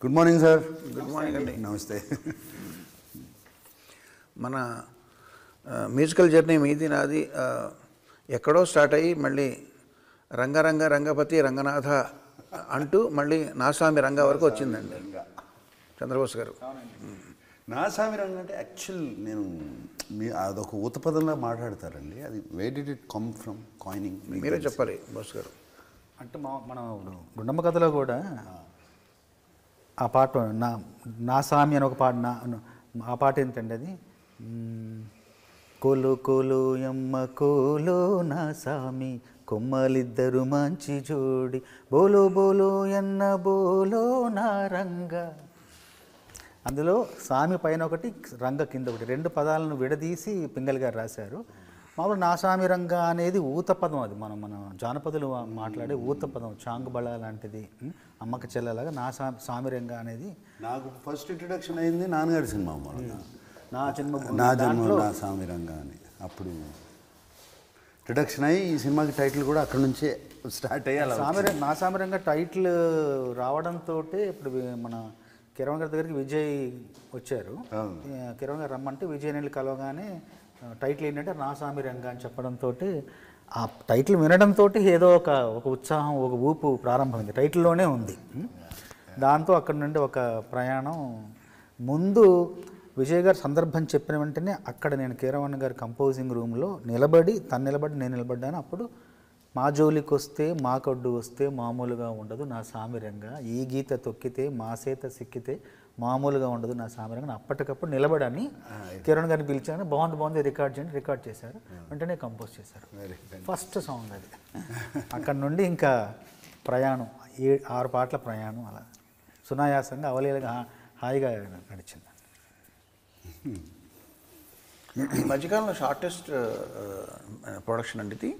Good morning sir. Good morning అండి. నమస్తే. మన మ్యూజికల్ జర్నీ మీది నాది ఎక్కడో స్టార్ట్ అయ్యి మళ్ళీ రంగపతి రంగనాథ అంటూ మళ్ళీ నాస్వామి రంగ వరకు వచ్చిందండి చంద్రబోస్ గారు. నాస్వామి రంగ అంటే యాక్చువల్ నేను అదొక ఊతపదంలా మాట్లాడతారండి. అది way did it come from coining? మీరే చెప్పాలి బోస్ గారు. అంటే మన గుండమ్మ కథలో కూడా ఆ పాట నా స్వామి అని ఒక పాట ఆ పాట ఏంటండి అది? కోలు కోలు ఎమ్మ కోలు నా స్వామి కొమ్మలిద్దరు మంచి జోడి బోలో బోలో ఎన్న బోలో నా రంగ. అందులో స్వామి పైన ఒకటి రంగ కింద ఒకటి, రెండు పదాలను విడదీసి పింగళి గారు రాశారు. మామూలు నా స్వామి రంగ అనేది ఊత పదం. అది మన జానపదులు మాట్లాడే ఊత పదం, చాంగుబళ లాంటిది, అమ్మక చెల్లలాగా నా స్వామి రంగ అనేది. నాకు ఫస్ట్ ఇంట్రడక్షన్ అయింది నాన్నగారి సినిమా నా జన్మ నా స్వామి రంగ అని. అప్పుడు ఇంట్రడక్షన్ అయ్యి ఈ సినిమాకి టైటిల్ కూడా అక్కడ నుంచే స్టార్ట్ అయ్యాలి. నా స్వామి రంగ టైటిల్ రావడంతో ఇప్పుడు మన కిరణ్ గారి దగ్గరికి విజయ్ వచ్చారు. కిరణ్ గారు రమ్మంటే విజయ్ నెల్లి కలవగానే టైటిల్ ఏంటంటే నా స్వామి రంగ అని చెప్పడంతో ఆ టైటిల్ వినడంతో ఏదో ఒక ఉత్సాహం, ఒక ఊపు ప్రారంభమైంది. టైటిల్లోనే ఉంది. దాంతో అక్కడి నుండి ఒక ప్రయాణం. ముందు విజయ్ గారు సందర్భం చెప్పిన వెంటనే అక్కడ నేను కీరవాణి గారి కంపోజింగ్ రూమ్లో తను నిలబడి నేను నిలబడ్డాను. అప్పుడు మా జోలికి వస్తే మా కొడ్డు వస్తే మామూలుగా ఉండదు నా స్వామి రంగ, ఈ గీత తొక్కితే మా సేత సిక్కితే మామూలుగా ఉండదు నా స్వామి రంగ. అప్పటికప్పుడు నిలబడని కిరణ్ గారిని పిలిచాను. బాగుంది రికార్డ్ చేయండి. రికార్డ్ చేశారు. వెంటనే కంపోజ్ చేశారు. ఫస్ట్ సాంగ్ అది. అక్కడ నుండి ఇంకా ప్రయాణం 6 పాటల ప్రయాణం అలా సునాయాసంగా అవలీలగా హాయిగా నడిచింది. ఈ మధ్యకాలంలో షార్టెస్ట్ ప్రొడక్షన్ అండి ఇది.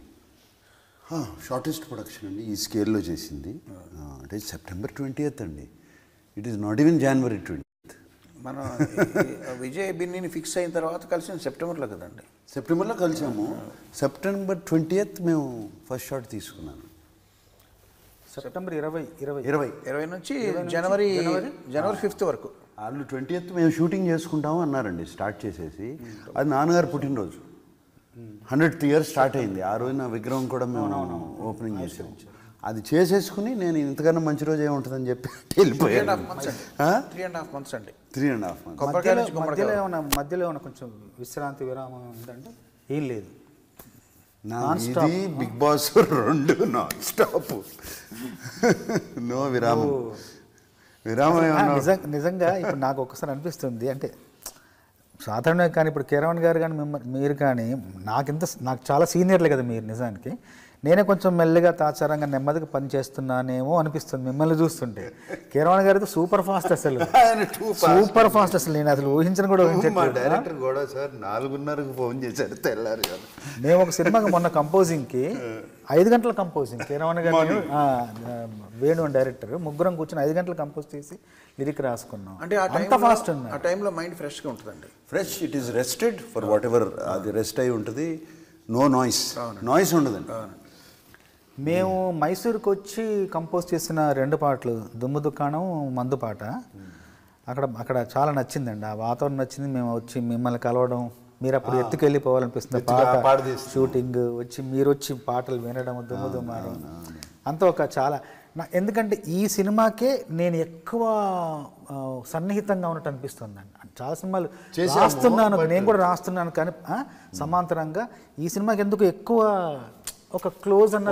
షార్టెస్ట్ ప్రొడక్షన్ అండి ఈ స్కేల్లో చేసింది. అంటే September 20th అండి. It is not even January 20th. మనం విజయ్ బిన్నీని ఫిక్స్ అయిన తర్వాత కలిసిన సెప్టెంబర్లో కదండి. సెప్టెంబర్లో కలిసాము. September 20th మేము ఫస్ట్ షాట్ తీసుకున్నాను. September 20 నుంచి జనవరి 5th వరకు. వాళ్ళు 20th మేము షూటింగ్ చేసుకుంటాము అన్నారండి స్టార్ట్ చేసేసి. అది నాన్నగారు పుట్టినరోజు 100th year స్టార్ట్ అయింది. ఆ రోజున విగ్రహం కూడా మేము ఓపెనింగ్ చేసాము. అది చేసేసుకుని నేను ఇంతకన్నా మంచి రోజు ఏముంటుందని చెప్పి వెళ్ళిపోయాను. 3.5 months అండి. 3.5 months. మధ్యలో ఏమైనా కొంచెం విశ్రాంతి విరామం ఉందంటే ఏం లేదు. ఇది Bigg Boss 2 non stop, no విరామం. నిజంగా ఇప్పుడు నాకు ఒక్కసారి అనిపిస్తుంది, అంటే సాధారణంగా కానీ ఇప్పుడు కిరణ్ గారు కానీ మీరు కానీ నాకు చాలా సీనియర్లే కదా మీరు. నిజానికి నేనే కొంచెం మెల్లగా తాచారంగా నెమ్మదిగా పని చేస్తున్నానేమో అనిపిస్తుంది మిమ్మల్ని చూస్తుంటే. కిరణ్ గారితో సూపర్ ఫాస్ట్, అసలు సూపర్ ఫాస్ట్. అసలు నేను అసలు ఊహించను కూడా డైరెక్టర్ కూడా సార్ 4:30కు ఫోన్ చేశారు తెల్లారు. మేము ఒక సినిమాకి మొన్న కంపోజింగ్కి 5 గంటల కంపోజింగ్, కిరణ్ గారు వేణు అని డైరెక్టర్, ముగ్గురం కూర్చొని 5 గంటలు కంపోజ్ చేసి లిరిక్ రాసుకున్నాం. అంటే అంత ఫాస్ట్ ఉంది. ఆ టైంలో మైండ్ ఫ్రెష్గా ఉంటుందండి. Fresh, it is rested for what ever. అది రెస్ట్ అయి ఉంటుంది. నో నాయిస్ ఉండదండి. మేము మైసూరుకి వచ్చి కంపోజ్ చేసిన 2 పాటలు, దుమ్ము దుకాణం, మందు పాట, అక్కడ చాలా నచ్చిందండి. ఆ వాతావరణం నచ్చింది. మేము వచ్చి మిమ్మల్ని కలవడం, మీరు అప్పుడు ఎత్తుకెళ్ళిపోవాలనిపిస్తుంది పాట షూటింగ్, మీరు వచ్చి పాటలు వినడం, దుమ్ము దుమ్మాడం అంతా ఒక చాలా. ఎందుకంటే ఈ సినిమాకే నేను ఎక్కువ సన్నిహితంగా ఉన్నట్టు అనిపిస్తుంది అండి. చాలా సినిమాలు రాస్తున్నాను, నేను కూడా రాస్తున్నాను, కానీ సమాంతరంగా ఈ సినిమాకి ఎందుకు ఎక్కువ ఒక క్లోజ్ అన్న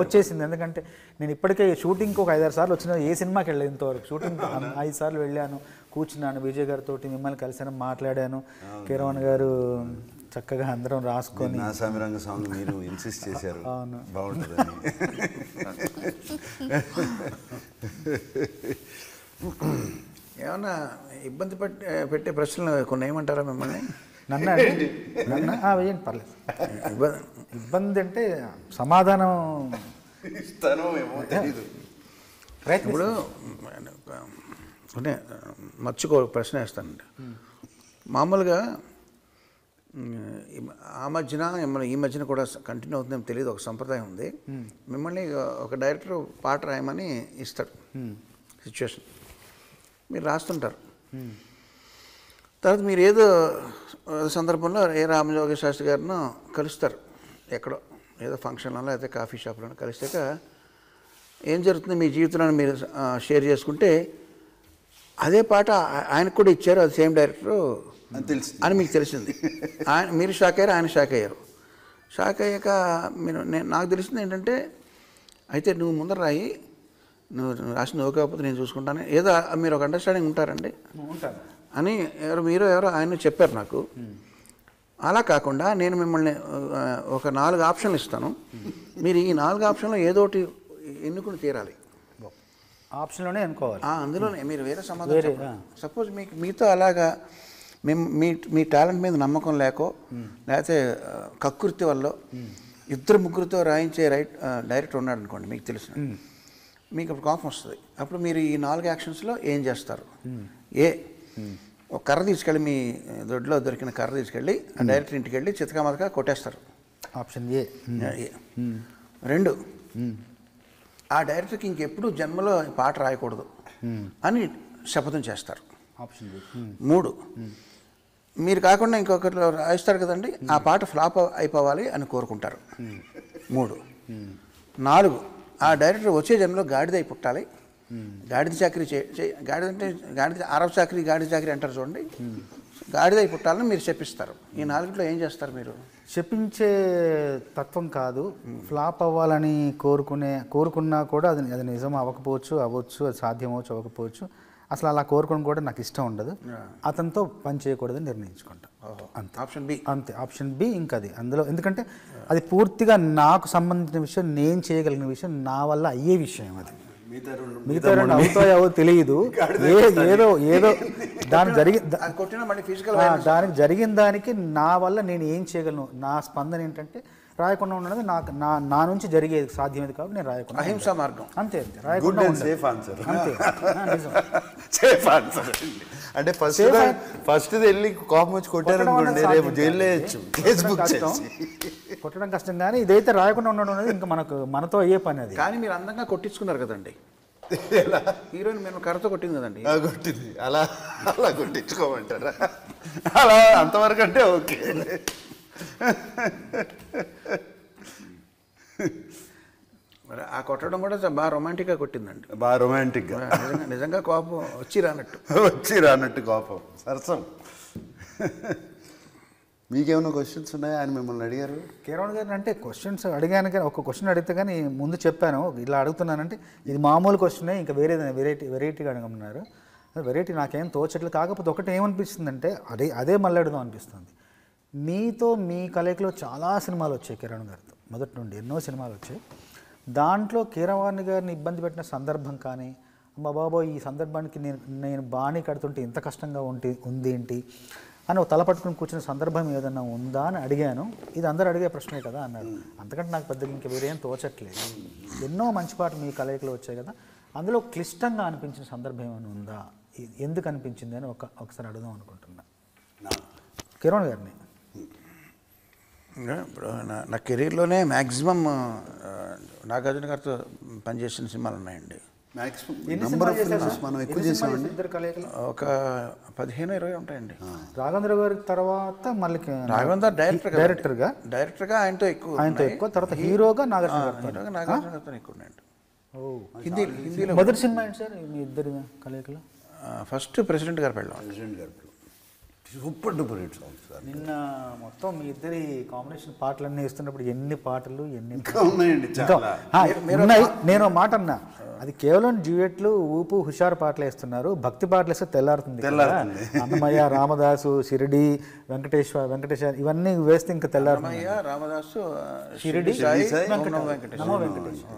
వచ్చేసింది. ఎందుకంటే నేను ఇప్పటికే షూటింగ్కి ఒక 5-6 సార్లు వచ్చిన, ఏ సినిమాకి వెళ్ళలేదు ఇంతవరకు. షూటింగ్ 5 సార్లు వెళ్ళాను, కూర్చున్నాను, విజయ్ గారితో మిమ్మల్ని కలిసాను, మాట్లాడాను. కిరణ్ గారు చక్కగా అందరం రాసుకొని నా స్వామి రంగ సాంగ్ మీరు ఇన్సిస్ట్ చేశారు, బాగుంటుందని. ఏమన్నా ఇబ్బంది పెట్టే ప్రశ్నలు కొన్ని ఏమంటారా మిమ్మల్ని? నన్ను వేయండి, పర్లేదు. ఇబ్బంది అంటే సమాధానం ఇప్పుడు అంటే మర్చికో ప్రశ్న వేస్తానండి. మామూలుగా ఆ మధ్యన ఈ మధ్యన కూడా కంటిన్యూ అవుతుందేమో తెలియదు, ఒక సంప్రదాయం ఉంది. మిమ్మల్ని ఒక డైరెక్టర్ పాట రాయమని ఇస్తాడు సిచ్యువేషన్. మీరు రాస్తుంటారు. తర్వాత మీరు ఏదో సందర్భంలో ఏ రామజోగ శాస్త్రి గారినో కలుస్తారు, ఎక్కడో ఏదో ఫంక్షన్లో లేకపోతే కాఫీ షాప్లో కలిసాక ఏం జరుగుతుంది మీ జీవితంలో మీరు షేర్ చేసుకుంటే అదే పాట ఆయనకు కూడా ఇచ్చారు, అది సేమ్ డైరెక్టరు అని మీకు తెలిసింది. మీరు షాక్ అయ్యారు, ఆయన షాక్ అయ్యారు. షాక్ అయ్యాక నాకు తెలిసింది ఏంటంటే, అయితే నువ్వు ముందర రాయి, నువ్వు రాసింది ఓకే కాకపోతే నేను చూసుకుంటాను, ఏదో మీరు ఒక అండర్స్టాండింగ్ ఉంటారండి అని ఎవరో ఆయన చెప్పారు నాకు. అలా కాకుండా నేను మిమ్మల్ని ఒక 4 ఆప్షన్లు ఇస్తాను, మీరు ఈ 4 ఆప్షన్లో ఏదో ఒకటి ఎన్నుకుని తీరాలి. ఆప్షన్లోనే అనుకోవాలి, అందులోనే మీరు వేరే సమాధానం. సపోజ్ మీతో అలాగా మీ టాలెంట్ మీద నమ్మకం లేకో లేకపోతే కక్కుర్తి వల్ల 2-3తో రాయించే డైరెక్టర్ ఉన్నాడు అనుకోండి, మీకు తెలిసిన, మీకు అప్పుడు కోపం వస్తుంది. అప్పుడు మీరు ఈ 4 యాక్షన్స్లో ఏం చేస్తారు? ఒక కర్ర తీసుకెళ్ళి, మీ దొడ్లో దొరికిన కర్ర తీసుకెళ్ళి ఆ డైరెక్టర్ ఇంటికి వెళ్ళి చితకామతగా కొట్టేస్తారు. Option A. 2, ఆ డైరెక్టర్కి ఇంకెప్పుడు జన్మలో పాట రాయకూడదు అని శపథం చేస్తారు. ఆప్షన్ 3, మీరు కాకుండా ఇంకొకరు రాయిస్తారు కదండి, ఆ పాట ఫ్లాప్ అయిపోవాలి అని కోరుకుంటారు. 3. 4, ఆ డైరెక్టర్ వచ్చే జన్మలో గాడిదై పుట్టాలి, గాడిద చాకరీ గాడిద అంటే అరబ్ చాకరీ గాడిద చాకరీ అంటారు చూడండి, గాడిదై పుట్టాలని మీరు చెప్పిస్తారు. ఈ 4లో ఏం చేస్తారు? మీరు చెప్పించే తత్వం కాదు, ఫ్లాప్ అవ్వాలని కోరుకున్నా కూడా అది నిజం అవ్వచ్చు, అది సాధ్యం అవ్వకపోవచ్చు. అసలు అలా కోరుకోవడం కూడా నాకు ఇష్టం ఉండదు, అతనితో పని చేయకూడదని నిర్ణయించుకుంటా. అంతే. Option B. అంతే, ఆప్షన్ బి. ఇంకా అది అందులో, ఎందుకంటే అది పూర్తిగా నాకు సంబంధించిన విషయం, నేను చేయగలిగిన విషయం, నా వల్ల అయ్యే విషయం. అది మిగతా 2 అవుతాయో తెలియదు, ఏదో దానికి జరిగిన దానికి నా వల్ల నేను ఏం చేయగలను, నా స్పందన ఏంటంటే రాయకుండా ఉండడం నా నుంచి జరిగేది సాధ్యమేది కాబట్టి నేను రాయకుండా. అహింసా మార్గం. అంతే, రాయకుండా సేఫ్ ఆన్సర్. అంతే, నిజం. సేఫ్ ఆన్సర్ అంటే ఫస్ట్ వెళ్ళి కోపం వచ్చి కొట్టారనుకోండి, రేపు జైల్లో వేయచ్చు, ఫేస్బుక్ కొట్టడం కష్టం. కానీ ఇదైతే రాయకుండా ఉండడం అనేది ఇంకా మనతో అయ్యే పని. అది కానీ మీరు అందంగా కొట్టించుకున్నారు కదండి, హీరోయిన్ మేము కర్రతో కొట్టింది కదండి. కొట్టింది, అలా కొట్టించుకోమంటారా? అలా అంతవరకు అంటే ఓకే. మరి ఆ కొట్టడం కూడా బాగా రొమాంటిక్గా కొట్టిందండి, బాగా రొమాంటిక్గా. నిజంగా కోపం వచ్చి రానట్టు కోపం సరసం. మీకేమైనా క్వశ్చన్స్ ఉన్నాయా? ఆయన మిమ్మల్ని అడిగారు కీరవాణి గారిని. అంటే క్వశ్చన్స్ అడిగాను, కానీ ఒక క్వశ్చన్ అడిగితే కానీ ముందు చెప్పాను ఇలా అడుగుతున్నానంటే ఇది మామూలు క్వశ్చనే, ఇంకా వెరైటీగా అడగమన్నారు. వెరైటీ నాకేం తోచట్లేదు. కాకపోతే ఒకటి ఏమనిపిస్తుందంటే అదే మళ్ళీ అడుగుదాం అనిపిస్తుంది. మీతో మీ కలయికలో చాలా సినిమాలు వచ్చాయి కీరవాణి గారితో, మొదటి నుండి ఎన్నో సినిమాలు వచ్చాయి. దాంట్లో కీరవాణి గారిని ఇబ్బంది పెట్టిన సందర్భం కానీ, అమ్మ బాబోయ్ ఈ సందర్భానికి నేను బాణీ కడుతుంటే ఇంత కష్టంగా ఉంది ఏంటి అని ఒక తల పట్టుకుని కూర్చున్న సందర్భం ఏదన్నా ఉందా అని అడిగాను. ఇది అందరూ అడిగే ప్రశ్నే కదా అన్నారు. అంతకంటే నాకు పెద్దగా ఇంకా వేరేం తోచట్లేదు. ఎన్నో మంచి పాటలు మీ కలయికలో వచ్చాయి కదా, అందులో క్లిష్టంగా అనిపించిన సందర్భం ఏమైనా ఉందా, ఎందుకు అనిపించింది అని ఒకసారి అడుగుదాం అనుకుంటున్నా కీరవాణి గారిని. ఇప్పుడు నా కెరీర్లోనే మ్యాక్సిమం నాగార్జున గారితో పనిచేసిన సినిమాలు ఉన్నాయండి. మనం ఎక్కువ చేసామండి, ఒక 15-20 ఉంటాయండి. రాఘవేంద్ర గారి తర్వాత మళ్ళీ రాఘవేంద్ర డైరెక్టర్గా ఆయనతో ఎక్కువ, తర్వాత హీరోగా నాగార్జున గారితో ఎక్కువ ఉన్నాయండి. హిందీలో మొదటి సినిమా ఏంటి సార్ మీ ఇద్దరు కలయికలో? ఫస్ట్ ప్రెసిడెంట్ గారు పెళ్ళాం. Super duper hit songs sir. నిన్న మొత్తం మీ ఇద్దరి కాంబినేషన్ పాటలన్నీ వేస్తున్నప్పుడు ఎన్ని పాటలు ఉన్నాయండి. నేను మాట అన్నా, అది కేవలం డ్యూయెట్లు ఊపు హుషారు పాటలు వేస్తున్నారు, భక్తి పాటలు వేస్తే తెల్లారుతుంది. అన్నమయ్య, రామదాసు, షిరిడి, వెంకటేశ్వర ఇవన్నీ వేస్తే ఇంకా తెల్లారుతుంది. రామదాసు, షిరిడి, నమో వెంకటేశ్వర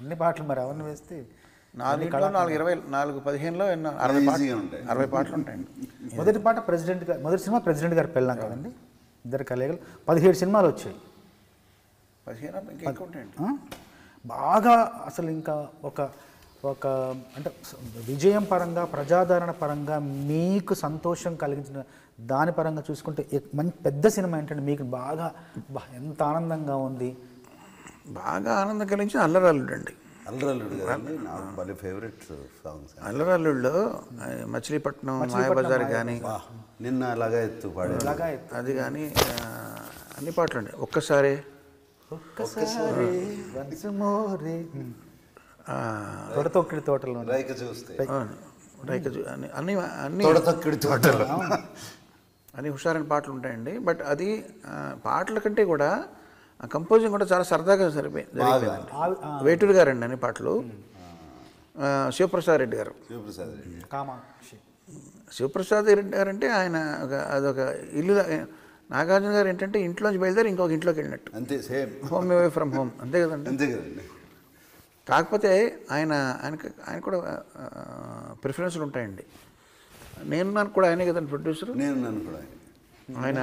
అన్ని పాటలు మరి అవన్నీ వేస్తే 4-15లో 60 పాటలు ఉంటాయండి. మొదటి సినిమా ప్రెసిడెంట్ గారు పెళ్ళాం కదండి, ఇద్దరు కలయికలు 17 సినిమాలు వచ్చాయి. 15 ఉంటాయండి. బాగా అసలు ఇంకా ఒక అంటే విజయం పరంగా, ప్రజాదరణ పరంగా మీకు సంతోషం కలిగించిన దాని పరంగా చూసుకుంటే మంచి పెద్ద సినిమా ఏంటంటే మీకు బాగా ఎంత ఆనందంగా ఉంది? బాగా ఆనందం కలిగించిన అల్లరల్లుడు అండి. అల్లరల్లుడు కదండి నాకు భలే ఫేవరెట్ సాంగ్స్. అల్లరల్లుళ్ళలో మచిలీపట్నం మాయాబజార్ కానీ నిన్న అలాగా ఎత్తు పాడే అది కానీ అన్ని పాటలు అండి. ఒక్కసారి తొడతొక్కిడి తోటలో రైక చూస్తే అన్ని అన్ని తొడతొక్కిడి తోటలో అన్ని హుషారైన పాటలు ఉంటాయండి. బట్ అది పాటల కంటే కూడా కంపోజింగ్ కూడా చాలా సరదాగా జరిగిపోయిందండి. వేటూరు గారండి అన్ని పాటలు. శివప్రసాద్ రెడ్డి గారు, కామాక్షి శివప్రసాద్ రెడ్డి గారు అంటే ఆయన అదొక ఇల్లు. నాగార్జున గారు ఏంటంటే ఇంట్లోంచి బయలుదేరి ఇంకొక ఇంట్లోకి వెళ్ళినట్టు, అంతే same home away from home, అంతే కదండి. అంతే కదండి. కాకపోతే ఆయన కూడా ప్రిఫరెన్స్లు ఉంటాయండి. నేను కూడా ఆయనే కదండి ప్రొడ్యూసర్. నేను కూడా ఆయన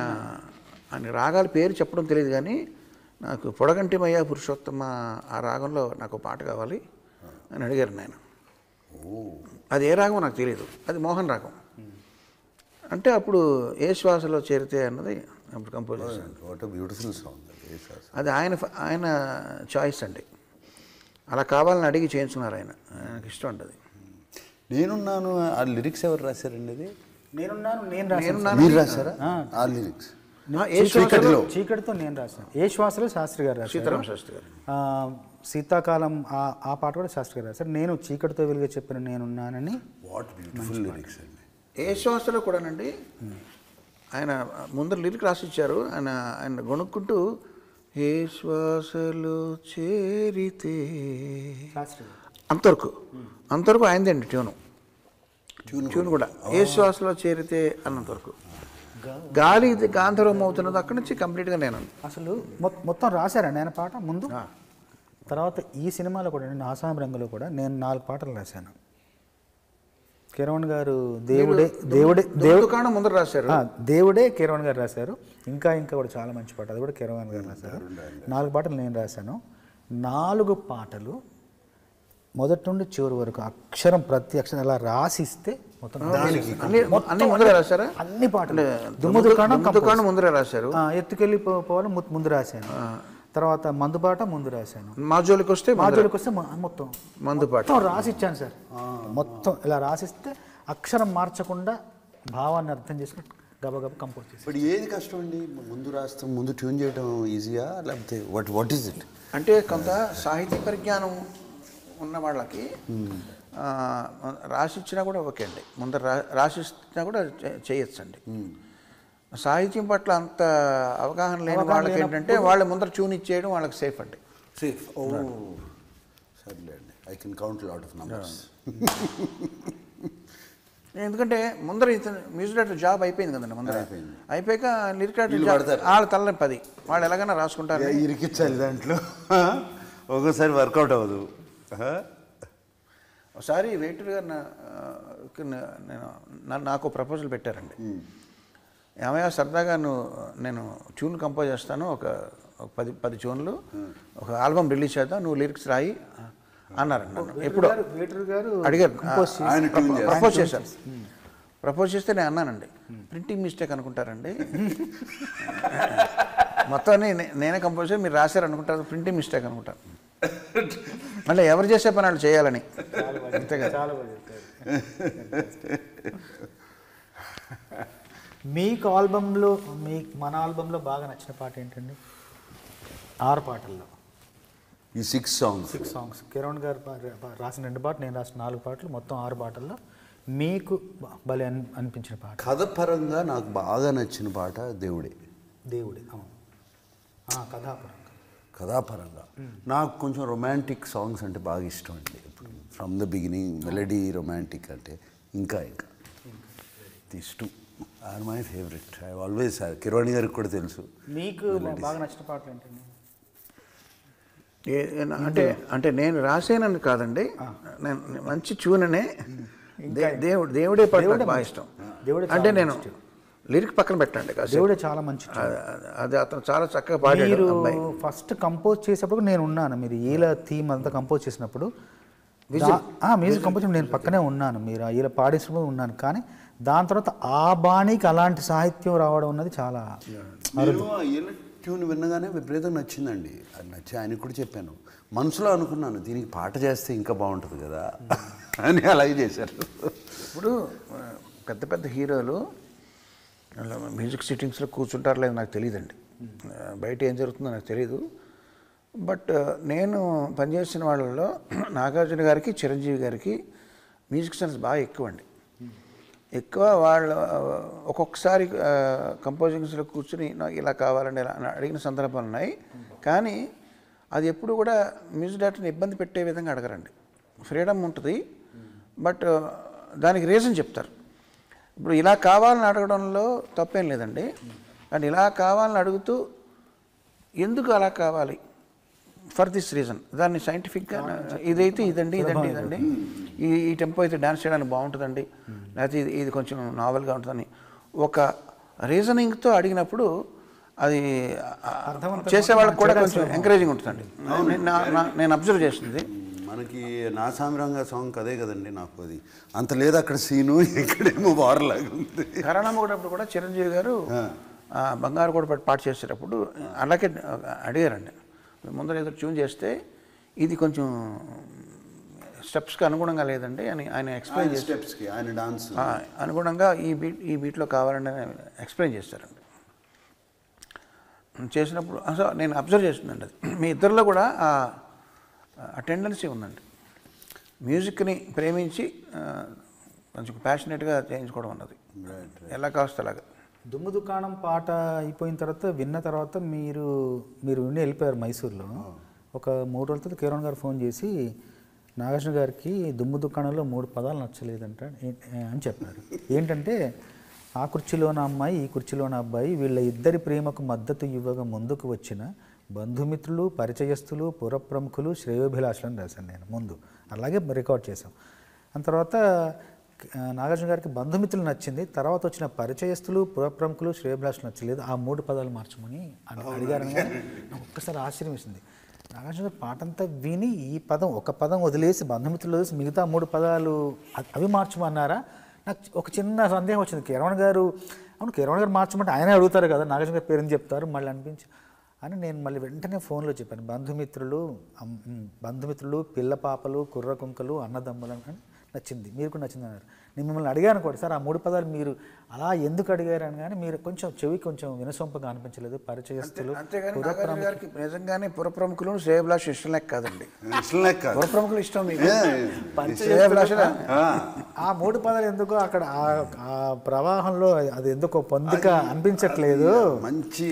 రాగాల పేరు చెప్పడం తెలియదు కానీ నాకు పొడగంటిమయ్య పురుషోత్తమ ఆ రాగంలో నాకు పాట కావాలి అని అడిగారు ఆయన. అది ఏ రాగం నాకు తెలియదు, అది మోహన్ రాగం. అంటే అప్పుడు ఏ శ్వాసలో చేరితే అన్నది అప్పుడు కంపోజ్ చేశాను. వాట్ బ్యూటిఫుల్ సాంగ్ అది ఆయన చాయిస్ అండి. అలా కావాలని అడిగి చేయించున్నారు ఆయన, ఆయనకి ఇష్టం ఉంటుంది. నేనున్నాను ఆ లిరిక్స్ ఎవరు రాశారండి? అది నేను మీరు రాశారా ఆ లిరిక్స్? చీకటితో నేను రాశాను. ఏ శ్వాసలో శాస్త్రి గారు రాశారు, సీతారామ శాస్త్రి గారు. శీతాకాలం ఆ పాట కూడా శాస్త్రి గారు రాశారు. నేను చీకటితో వెలుగు చెప్పిన నేనున్నానని. వాట్ బ్యూటిఫుల్ లిరిక్స్ అండి. ఏ శ్వాసలో కూడానండి ఆయన ముందర లిరిక్ రాసిచ్చారు. ఆయన గొనుక్కుంటూ ఏ శ్వాసలో చేరితే అంతవరకు ఆయనదండి ట్యూన్ కూడా. ఏ శ్వాసలో చేరితే అన్నంతవరకు. గాలి గాంధర్వం అవుతున్నది అక్కడి నుంచి కంప్లీట్గా నేను అసలు మొత్తం రాశారండి ఆయన పాట ముందు. తర్వాత ఈ సినిమాలో కూడా నేను ఆసాం రంగులో కూడా నేను 4 పాటలు రాశాను. కిరణ్ గారు ముందర రాశారు. దేవుడే కిరణ్ గారు రాశారు. ఇంకా కూడా చాలా మంచి పాట, అది కూడా కిరణ్ గారు రాశారు. 4 పాటలు నేను రాశాను. 4 పాటలు మొదటి నుండి చివరి వరకు అక్షరం ప్రతి అక్షరం ఎలా రాసిస్తే మొత్తం అన్ని ముందరే రాశారా? అన్ని పాటలు దుకాణం ముందరే రాశారు. ఎత్తుకెళ్ళి పోవాలి ముందు రాశాను. తర్వాత మందుబాట ముందు రాశాను. మాజోలికి వస్తే మొత్తం మందుబాట రాసిచ్చాను సార్. మొత్తం ఇలా రాసిస్తే అక్షరం మార్చకుండా భావాన్ని అర్థం చేసుకుని గబగబా కంపోజ్ చేసి. ఇప్పుడు ఏది కష్టం అండి? ముందు రాస్తాం, ముందు ట్యూన్ చేయడం ఈజీయా లేకపోతే వాట్ ఈస్ ఇట్? అంటే కొంత సాహిత్య పరిజ్ఞానం ఉన్న వాళ్ళకి రాసిచ్చినా కూడా ఓకే అండి. ముందర రాసిచ్చినా కూడా చేయొచ్చండి. సాహిత్యం పట్ల అంత అవగాహన లేని వాళ్ళకి ఏంటంటే వాళ్ళ ముందర ట్యూన్ ఇచ్చేయడం వాళ్ళకి సేఫ్ అండి. సేఫ్. సర్లే అండి, I can count lot of numbers. ఎందుకంటే ముందర మ్యూజిక్ డైరెక్టర్ జాబ్ అయిపోయింది కదండి. ముందర అయిపోయాక లిరిక్ డైరెక్టర్ వాళ్ళ తల్లని 10 వాళ్ళు ఎలాగైనా రాసుకుంటారు. ఇరికిచ్చాలి దాంట్లో, ఒక్కోసారి వర్కౌట్ అవ్వదు. ఒకసారి వేటూరు గారు నాకు ప్రపోజల్ పెట్టారండి. ఏమయ్యా సరదాగా నేను ట్యూన్ కంపోజ్ చేస్తాను, ఒక 10 ట్యూన్లు, ఒక ఆల్బమ్ రిలీజ్ చేద్దాం, నువ్వు లిరిక్స్ రాయి అన్నారండి. నన్ను ఎప్పుడు అడిగారు, ప్రపోజ్ చేస్తే నేను అన్నానండి, ప్రింటింగ్ మిస్టేక్ అనుకుంటారండి, మొత్తాన్ని నేనే కంపోజ్ చేసి మీరు రాశారు అనుకుంటారు, ప్రింటింగ్ మిస్టేక్ అనుకుంటారు, మళ్ళీ ఎవరు చేసే పని వాళ్ళు చేయాలని. అంతే కదా. మీకు ఆల్బంలో మన ఆల్బంలో బాగా నచ్చిన పాట ఏంటండి? 6 పాటల్లో ఈ 6 సాంగ్స్ కిరణ్ గారు రాసిన 2 పాటలు, నేను రాసిన 4 పాటలు, మొత్తం 6 పాటల్లో మీకు భలే అనిపించిన పాట? కథ పరంగా నాకు బాగా నచ్చిన పాట దేవుడే. అవును. కథాపరంగా నాకు కొంచెం రొమాంటిక్ సాంగ్స్ అంటే బాగా ఇష్టం అండి. ఇప్పుడు from the beginning melody romantic అంటే ఇంకా these 2 are my favourite. I always, Kiran గారికి కూడా తెలుసు. మీకు బాగా నచ్చిన పాటలు ఏంటండి? అంటే నేను రాసేనని కాదండి, నేను మంచి ట్యూననే దేవుడే పాట బాగా ఇష్టం. అంటే నేను లిరిక్ పక్కన పెట్టండి, దేవుడే చాలా మంచి, అది అతను చాలా చక్కగా పాడాడు. ఫస్ట్ కంపోజ్ చేసేప్పుడు నేను ఉన్నాను, మీరు ఈల థీమ్ అంతా కంపోజ్ చేసినప్పుడు మ్యూజిక్ కంపోజ్ నేను పక్కనే ఉన్నాను, మీరు ఈల పాడేసినప్పుడు ఉన్నాను. కానీ దాని తర్వాత ఆ బాణీకి అలాంటి సాహిత్యం రావడం ఉన్నది చాలా ట్యూన్ విన్నగానే విపరీతంగా నచ్చిందండి. అది నచ్చి ఆయనకు కూడా చెప్పాను. మనసులో అనుకున్నాను దీనికి పాట చేస్తే ఇంకా బాగుంటుంది కదా అని అలాగే చేశారు. ఇప్పుడు పెద్ద పెద్ద హీరోలు అలా మ్యూజిక్ సిట్టింగ్స్లో కూర్చుంటారు లేదు నాకు తెలియదండి, బయట ఏం జరుగుతుందో నాకు తెలీదు. బట్ నేను పనిచేసిన వాళ్ళలో నాగార్జున గారికి చిరంజీవి గారికి మ్యూజిక్ సెన్స్ బాగా ఎక్కువ అండి. ఎక్కువ వాళ్ళు ఒక్కొక్కసారి కంపోజింగ్స్లో కూర్చుని నాకు ఇలా కావాలండి ఇలా అడిగిన సందర్భాలు ఉన్నాయి. కానీ అది ఎప్పుడు కూడా మ్యూజిక్ డైరెక్టర్ని ఇబ్బంది పెట్టే విధంగా అడగరండి. ఫ్రీడమ్ ఉంటుంది, బట్ దానికి రీజన్ చెప్తారు. ఇప్పుడు ఇలా కావాలని అడగడంలో తప్పేం లేదండి, కానీ ఇలా కావాలని అడుగుతూ ఎందుకు అలా కావాలి ఫర్ దిస్ రీజన్, దాన్ని సైంటిఫిక్గా ఇదైతే ఇదండి ఇదండి ఇదండి ఈ టెంపో అయితే డ్యాన్స్ చేయడానికి బాగుంటుందండి, లేకపోతే ఇది కొంచెం నావెల్గా ఉంటుందని ఒక రీజనింగ్తో అడిగినప్పుడు అది చేసే వాళ్ళకి కూడా కొంచెం ఎంకరేజింగ్ ఉంటుందండి. నేను అబ్జర్వ్ చేస్తుంది. మనకి నా సామిరంగా సాంగ్ అదే కదండి, నాకు అది అంత లేదు అక్కడ సీను, ఇక్కడేమో వారలాగా ఉంది. కరణమ్మగూడప్పుడు కూడా చిరంజీవి గారు బంగారు కూడా పాట చేసేటప్పుడు అలాగే అడిగారండి, ముందర ఏదో ట్యూన్ చేస్తే ఇది కొంచెం స్టెప్స్కి అనుగుణంగా లేదండి అని ఆయన ఎక్స్ప్లెయిన్ చేసి స్టెప్స్కి ఆయన డాన్స్ అనుగుణంగా ఈ బీట్లో కావాలండి ఎక్స్ప్లెయిన్ చేస్తారండి. చేసినప్పుడు అసలు నేను అబ్జర్వ్ చేస్తుందండి, అది మీ ఇద్దరిలో కూడా ఆ టెండెన్సీ ఉందండి. మ్యూజిక్ని ప్రేమించి కొంచెం ప్యాషనెట్గా చేయించుకోవడం అన్నది ఎలా కావస్తే అలాగా. దుమ్ము దుకాణం పాట అయిపోయిన తర్వాత విన్న తర్వాత మీరు విని వెళ్ళిపోయారు మైసూర్లో. ఒక 3 రోజుల తర్వాత కిరణ్ గారు ఫోన్ చేసి నాగార్జున గారికి దుమ్ము దుకాణంలో 3 పదాలు నచ్చలేదంట అని చెప్పారు. ఏంటంటే ఆ కుర్చీలోన అమ్మాయి ఈ కుర్చీలోన అబ్బాయి వీళ్ళ ఇద్దరి ప్రేమకు మద్దతు ఇవ్వగా ముందుకు వచ్చిన బంధుమిత్రులు పరిచయస్తులు పురప్రముఖులు శ్రేయోభిలాషులను రాశాను నేను ముందు, అలాగే రికార్డ్ చేశాం. ఆ తర్వాత నాగార్జున గారికి బంధుమిత్రులు నచ్చింది, తర్వాత వచ్చిన పరిచయస్తులు పురప్రముఖులు శ్రేయోభిలాషులు నచ్చలేదు, ఆ 3 పదాలు మార్చమని అడిగారని నాకు ఒక్కసారి ఆశ్చర్యం వేసింది. నాగార్జున గారు పాటంతా విని ఈ పదం ఒక పదం వదిలేసి బంధుమిత్రులు వదిలేసి మిగతా 3 పదాలు అవి మార్చమన్నారా? నాకు ఒక చిన్న సందేహం వచ్చింది. కిరణ్ గారు అవును కిరణ్ గారు మార్చమంటే ఆయనే అడుగుతారు కదా, నాగార్జున గారి పేరుని చెప్తారు మళ్ళీ అనిపించి అని నేను మళ్ళీ వెంటనే ఫోన్లో చెప్పాను. బంధుమిత్రులు పిల్ల పాపలు కుర్ర కుంకలు అన్నదమ్ములు అని నచ్చింది, మీరు కూడా నచ్చింది అన్నారు. నేను మిమ్మల్ని అడిగాను కూడా, సార్ ఆ 3 పదాలు మీరు అలా ఎందుకు అడిగారు అని, కానీ మీరు కొంచెం చెవి కొంచెం వినసొంపుగా అనిపించలేదు. పరిచయస్తులు అంతేగాని గారికి నిజంగానే పురప్రముఖులు శ్రేయోభిలాష ఇష్టం లేక కాదండి, ఇష్టం లేక పురప్రముఖులు ఇష్టం ఆ 3 పదాలు ఎందుకో అక్కడ ఆ ప్రవాహంలో అది ఎందుకో పొందిక అనిపించట్లేదు. మంచి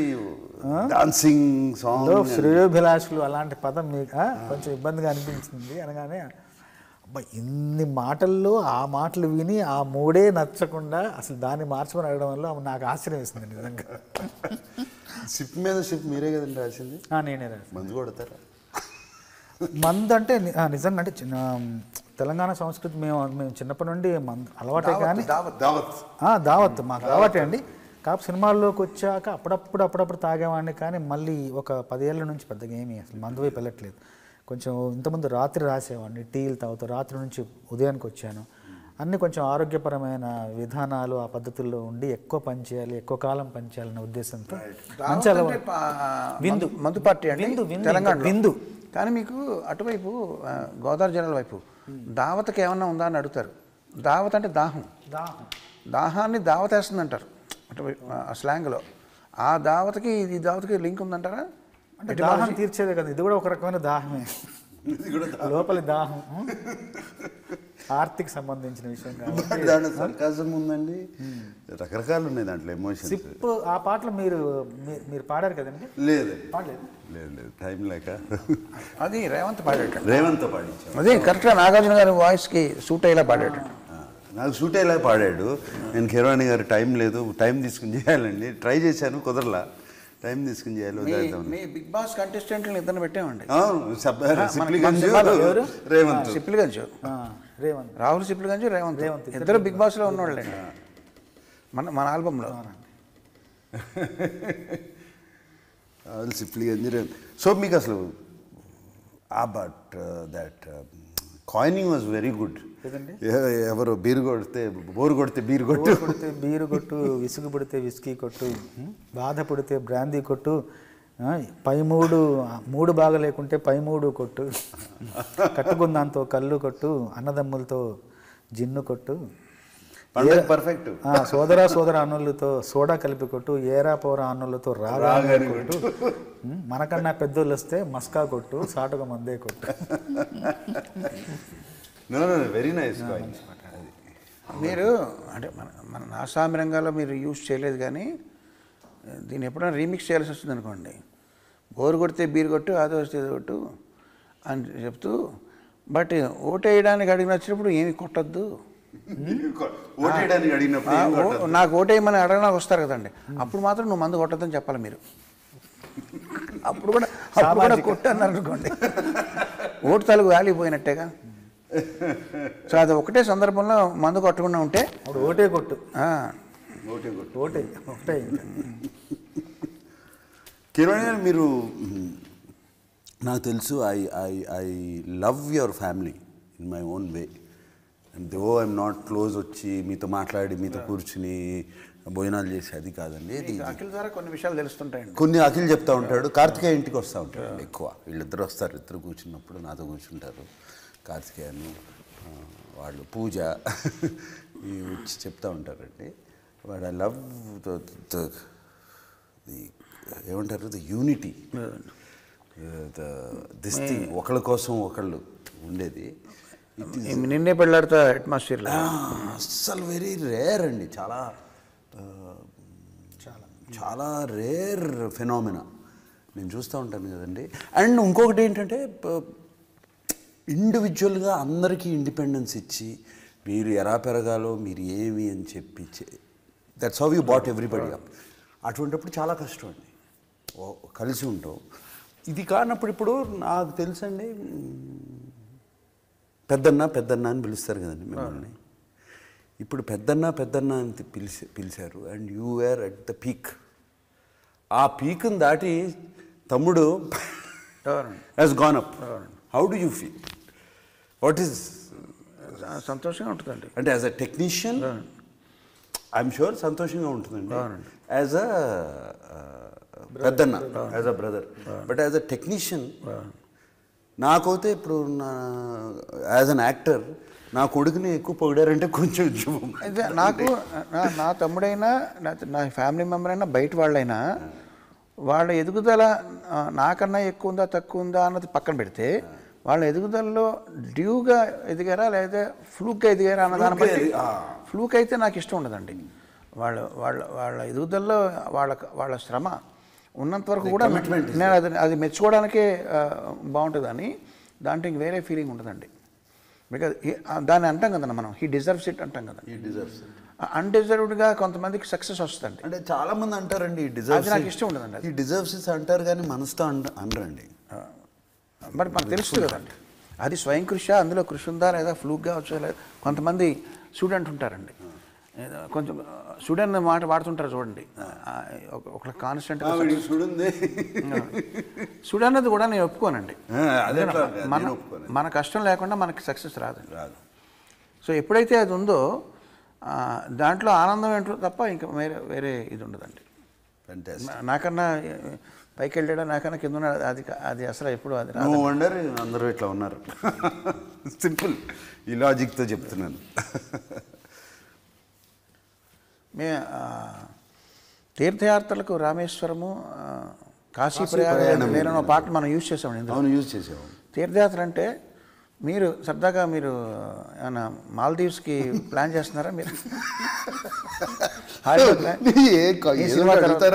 డాన్సింగ్ సాంగ్ శ్రేయోభిలాషులు అలాంటి పదం మీకు కొంచెం ఇబ్బందిగా అనిపించింది అనగానే అబ్బా ఇన్ని మాటల్లో ఆ మాటలు విని ఆ 3 నచ్చకుండా అసలు దాన్ని మార్చుకొని అడగడం వల్ల నాకు ఆశ్చర్యం వేసింది నిజంగా. సిప్ మీద సిప్ మీరే కదండి రాసింది? నేనే రాసి. మందు కొడతారా? మందు అంటే నిజంగా అంటే తెలంగాణ సంస్కృతి మేము చిన్నప్పటి నుండి అలవాటే, కానీ దావత్ మాకు అలవాటే అండి. కాకపోతే సినిమాల్లోకి వచ్చాక అప్పుడప్పుడు తాగేవాడిని, కానీ మళ్ళీ ఒక 10 ఏళ్ళ నుంచి పెద్దగా ఏమీ అసలు మందు వైపు వెళ్ళట్లేదు. కొంచెం ఇంతకుముందు రాత్రి రాసేవాడిని, టీలు తాగుతూ రాత్రి నుంచి ఉదయానికి వచ్చాను. అన్నీ కొంచెం ఆరోగ్యపరమైన విధానాలు ఆ పద్ధతుల్లో ఉండి ఎక్కువ పని చేయాలి, ఎక్కువ కాలం పని చేయాలనే ఉద్దేశంతో మంచి విందు మందు పార్టీ అండి తెలంగాణ విందు. కానీ మీకు అటువైపు గోదావరి జిల్లాల వైపు దావత్కి ఏమన్నా ఉందా అని అడుగుతారు. దావత్ అంటే దాహాన్ని దావతేస్తుంది అంటారు అటువైపు ఆ స్లాంగ్లో. ఆ దావత్కి ఈ దావత్కి లింక్ ఉందంటారా? అంటే దాహం తీర్చేదే కదా, ఇది కూడా ఒక రకమైన దాహమే, లోపలి దాహం ఆర్తిక సంబంధించిన విషయం కాబట్టి దాంట్లో సర్కాజం ఉందండి, రకరకాలు ఉన్నాయి దాంట్లో ఎమోషన్స్. సిప్ ఆ పాటలు మీరు పాడారు కదండి? లేదు పాడలేదు, లేదు టైం లేక. అది రేవంత్ పాడాడు, రేవంత్తో పాడించాడు. అదే కరెక్ట్గా నాగార్జున గారి వాయిస్కి సూట్ అయ్యేలా పాడాడు. నాకు సూట్ అయ్యేలా పాడాడు. నేను కిరణ్ గారు టైం లేదు, టైం తీసుకుని చేయాలండి, ట్రై చేశాను కుదరలా, టైం తీసుకుని చేయాలి. మీ బిగ్ బాస్ కంటెస్టెంట్లను ఇద్దరు పెట్టామండి, సిప్లిగంజ్ రాహుల్ సిప్లిగంజ్ రేవంత్ ఇద్దరు బిగ్ బాస్లో ఉన్నవాళ్ళండి మన ఆల్బంలో. రాహుల్ సిప్లిగంజ్. సో మీకు అసలు but that coining was very good. ఎవరు బీరు కొడితే బోరు కొడితే బీరు కొట్టు, బీరు కొట్టు, విసుగు పుడితే విస్కీ కొట్టు, బాధ పుడితే బ్రాందీ కొట్టు, పై మూడు బాగా లేకుంటే పై మూడు కొట్టు, కట్టుకుందాంతో కళ్ళు కొట్టు, అన్నదమ్ములతో జిన్ను కొట్టు, పర్ఫెక్ట్, సోదర అన్నులతో సోడా కలిపి కొట్టు, ఏరా పోరా అన్నులతో రాగా కొట్టు, మనకన్నా పెద్దోళ్ళు వస్తే మస్కా కొట్టు, సాటుగా మందే కొట్టు. Very nice. మీరు అంటే మన నాసామి రంగాల్లో మీరు యూజ్ చేయలేదు, కానీ దీన్ని ఎప్పుడైనా రీమిక్స్ చేయాల్సి వస్తుంది అనుకోండి. బోరు కొడితే బీరు కొట్టు, అది వస్తే ఇది కొట్టు అని చెప్తూ, బట్ ఓటేయడానికి వచ్చినప్పుడు ఏమి కొట్టద్దు, నాకు ఓటేయమని అడగడానికి వస్తారు కదండి, అప్పుడు మాత్రం నువ్వు మందు కొట్టద్దని చెప్పాలి మీరు. అప్పుడు కూడా కొట్టన్నారు అనుకోండి, ఓటు తలుగు వాలిపోయినట్టేగా. సో అది ఒకటే సందర్భంలో మందు కొట్టకుండా ఉంటే అప్పుడు ఓటే కొట్టు, ఓటే ఒకటే. కిరణ్ గారు, మీరు నాకు తెలుసు, I love your family in my own way. Though I'm not close వచ్చి మీతో మాట్లాడి మీతో కూర్చుని భోజనాలు చేసి అది కాదండి. అఖిల్ ద్వారా కొన్ని విషయాలు తెలుస్తుంటాయండి. కొన్ని అఖిల్ చెప్తా ఉంటాడు, కార్తికేయ ఇంటికి వస్తూ ఉంటాడు ఎక్కువ. వీళ్ళిద్దరు వస్తారు, ఇద్దరు కూర్చున్నప్పుడు నాతో కూర్చుంటారు. కార్తికేయను వాళ్ళు పూజ వచ్చి చెప్తూ ఉంటారండి. వాడు ఐ లవ్ ఏమంటారు, ద యూనిటీ, దిస్ థింగ్, ఒకళ్ళ కోసం ఒకళ్ళు ఉండేది. నిన్నే పెళ్ళాడుతా అట్మాస్ఫియర్ అస్సలు వెరీ రేర్ అండి, చాలా చాలా చాలా రేర్ ఫెనామినా నేను చూస్తూ ఉంటాను కదండి. అండ్ ఇంకొకటి ఏంటంటే, ఇండివిజువల్గా అందరికీ ఇండిపెండెన్స్ ఇచ్చి మీరు ఎలా పెరగాలో మీరు ఏమి అని చెప్పి, that's how you bought everybody up. అటువంటిప్పుడు చాలా కష్టం అండి, కలిసి ఉంటాం. ఇది కానప్పుడు ఇప్పుడు నాకు తెలుసండి, పెద్దన్న అని పిలుస్తారు కదండి మిమ్మల్ని. ఇప్పుడు పెద్దన్న అని పిలిచారు, and you were at the peak. ఆ పీక్ని దాటి తమ్ముడు has gone up. How do you feel? What is? సంతోషంగా ఉంటుందండి. అంటే as a technician I'm sure సంతోషంగా ఉంటుందండి, యాజ్ అ పెద్దన్న, as a brother. But as a technician నాకైతే ఇప్పుడు యాజ్ అన్ యాక్టర్ నా కొడుకుని ఎక్కువ పొగిడారంటే కొంచెం అయితే నాకు నా తమ్ముడైనా నా ఫ్యామిలీ మెంబర్ అయినా బయట వాళ్ళైనా వాళ్ళ ఎదుగుదల నాకన్నా ఎక్కువ ఉందా తక్కువ ఉందా అన్నది పక్కన పెడితే, వాళ్ళ ఎదుగుదలలో డ్యూగా ఎదిగారా లేదా ఫ్లూక్గా ఎదిగారా అన్న దాన్ని బట్టి, ఫ్లూక్ అయితే నాకు ఇష్టం ఉండదండి. వాళ్ళ ఎదుగుదలలో వాళ్ళ శ్రమ ఉన్నంత వరకు కూడా నేను అది మెచ్చుకోవడానికే బాగుంటుందని, దాంట్లో ఇంక వేరే ఫీలింగ్ ఉండదండి. బికాజ్ దాన్ని అంటాం కదన్నా మనం, హీ డిజర్వ్స్ ఇట్ అంటాం కదా. అన్డిజర్వ్డ్గా కొంతమందికి సక్సెస్ వస్తుందండి. అంటే చాలా మంది అంటారండి అది నాకు ఇష్టం ఉండదండి. ఈ డిజర్వ్స్ ఇట్ అంటారు కానీ మనసుతో అనరండి. మరి మనకు తెలుస్తుంది కదండి, అది స్వయం కృషి, అందులో కృషి ఉందా లేదా ఫ్లూక్గా వచ్చా లేదా. కొంతమంది స్టూడెంట్ ఉంటారండి, కొంచెం స్టూడెంట్ మాట వాడుతుంటారు చూడండి, ఒక కాన్స్టెంట్ స్టూడెంట్ అనేది కూడా నేను ఒప్పుకోనండి. మన కష్టం లేకుండా మనకి సక్సెస్ రాదు. సో ఎప్పుడైతే అది ఉందో దాంట్లో ఆనందం ఏంటో తప్ప ఇంకా వేరే ఇది ఉండదండి. నాకన్నా పైకి వెళ్ళాడా నాకన్నా కింద ఉన్నాడు, అది అసలు ఎప్పుడు అది అందరూ ఇట్లా ఉన్నారు. సింపుల్ ఈ లాజిక్తో చెప్తున్నాను. తీర్థయాత్రలకు రామేశ్వరము, కాశీ ప్రయాగం నేను పాట మనం యూజ్ చేసామండి. అవును, యూజ్ చేసాము. తీర్థయాత్ర అంటే మీరు సరదాగా మీరు ఏమన్నా మాల్దీవ్స్కి ప్లాన్ చేస్తున్నారా మీరు?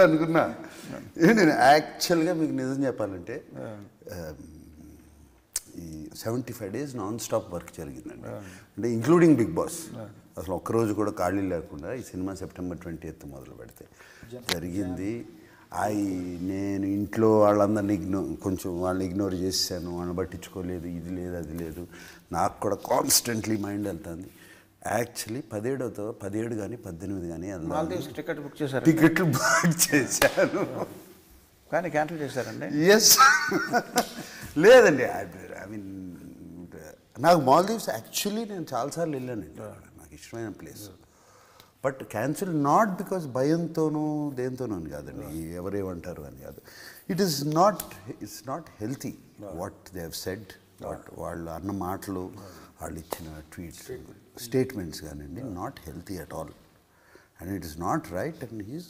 అనుకున్నా నేను యాక్చువల్గా మీకు నిజం చెప్పాలంటే ఈ 75 days నాన్ స్టాప్ వర్క్ జరిగిందండి. అంటే ఇంక్లూడింగ్ బిగ్ బాస్. అసలు ఒక్కరోజు కూడా ఖాళీ లేకుండా ఈ సినిమా September 20th మొదలు పెడితే జరిగింది. నేను ఇంట్లో వాళ్ళందరినీ కొంచెం వాళ్ళని ఇగ్నోర్ చేశాను, వాళ్ళని పట్టించుకోలేదు, ఇది లేదు అది లేదు. నాకు కూడా కాన్స్టెంట్లీ మైండ్ వెళ్తుంది. యాక్చువల్లీ 17 కానీ 18 కానీ టికెట్ బుక్ చేశారు. టికెట్లు బుక్ చేశాను కానీ క్యాన్సిల్ చేశారండి. ఎస్ లేదండి, ఐ మీన్ నాకు మాల్దీవ్స్ యాక్చువల్లీ నేను చాలాసార్లు వెళ్ళానండి. నాకు ఇష్టమైన place. But cancel not because భయంతోనూ దేంతోనూ అని కాదండి, ఎవరేమంటారు అని కాదు. It's not healthy what they have said, వాళ్ళు అన్న మాటలు, వాళ్ళు ఇచ్చిన ట్వీట్స్, స్టేట్మెంట్స్ కానివ్వండి, not healthy at all. And it is not right. And is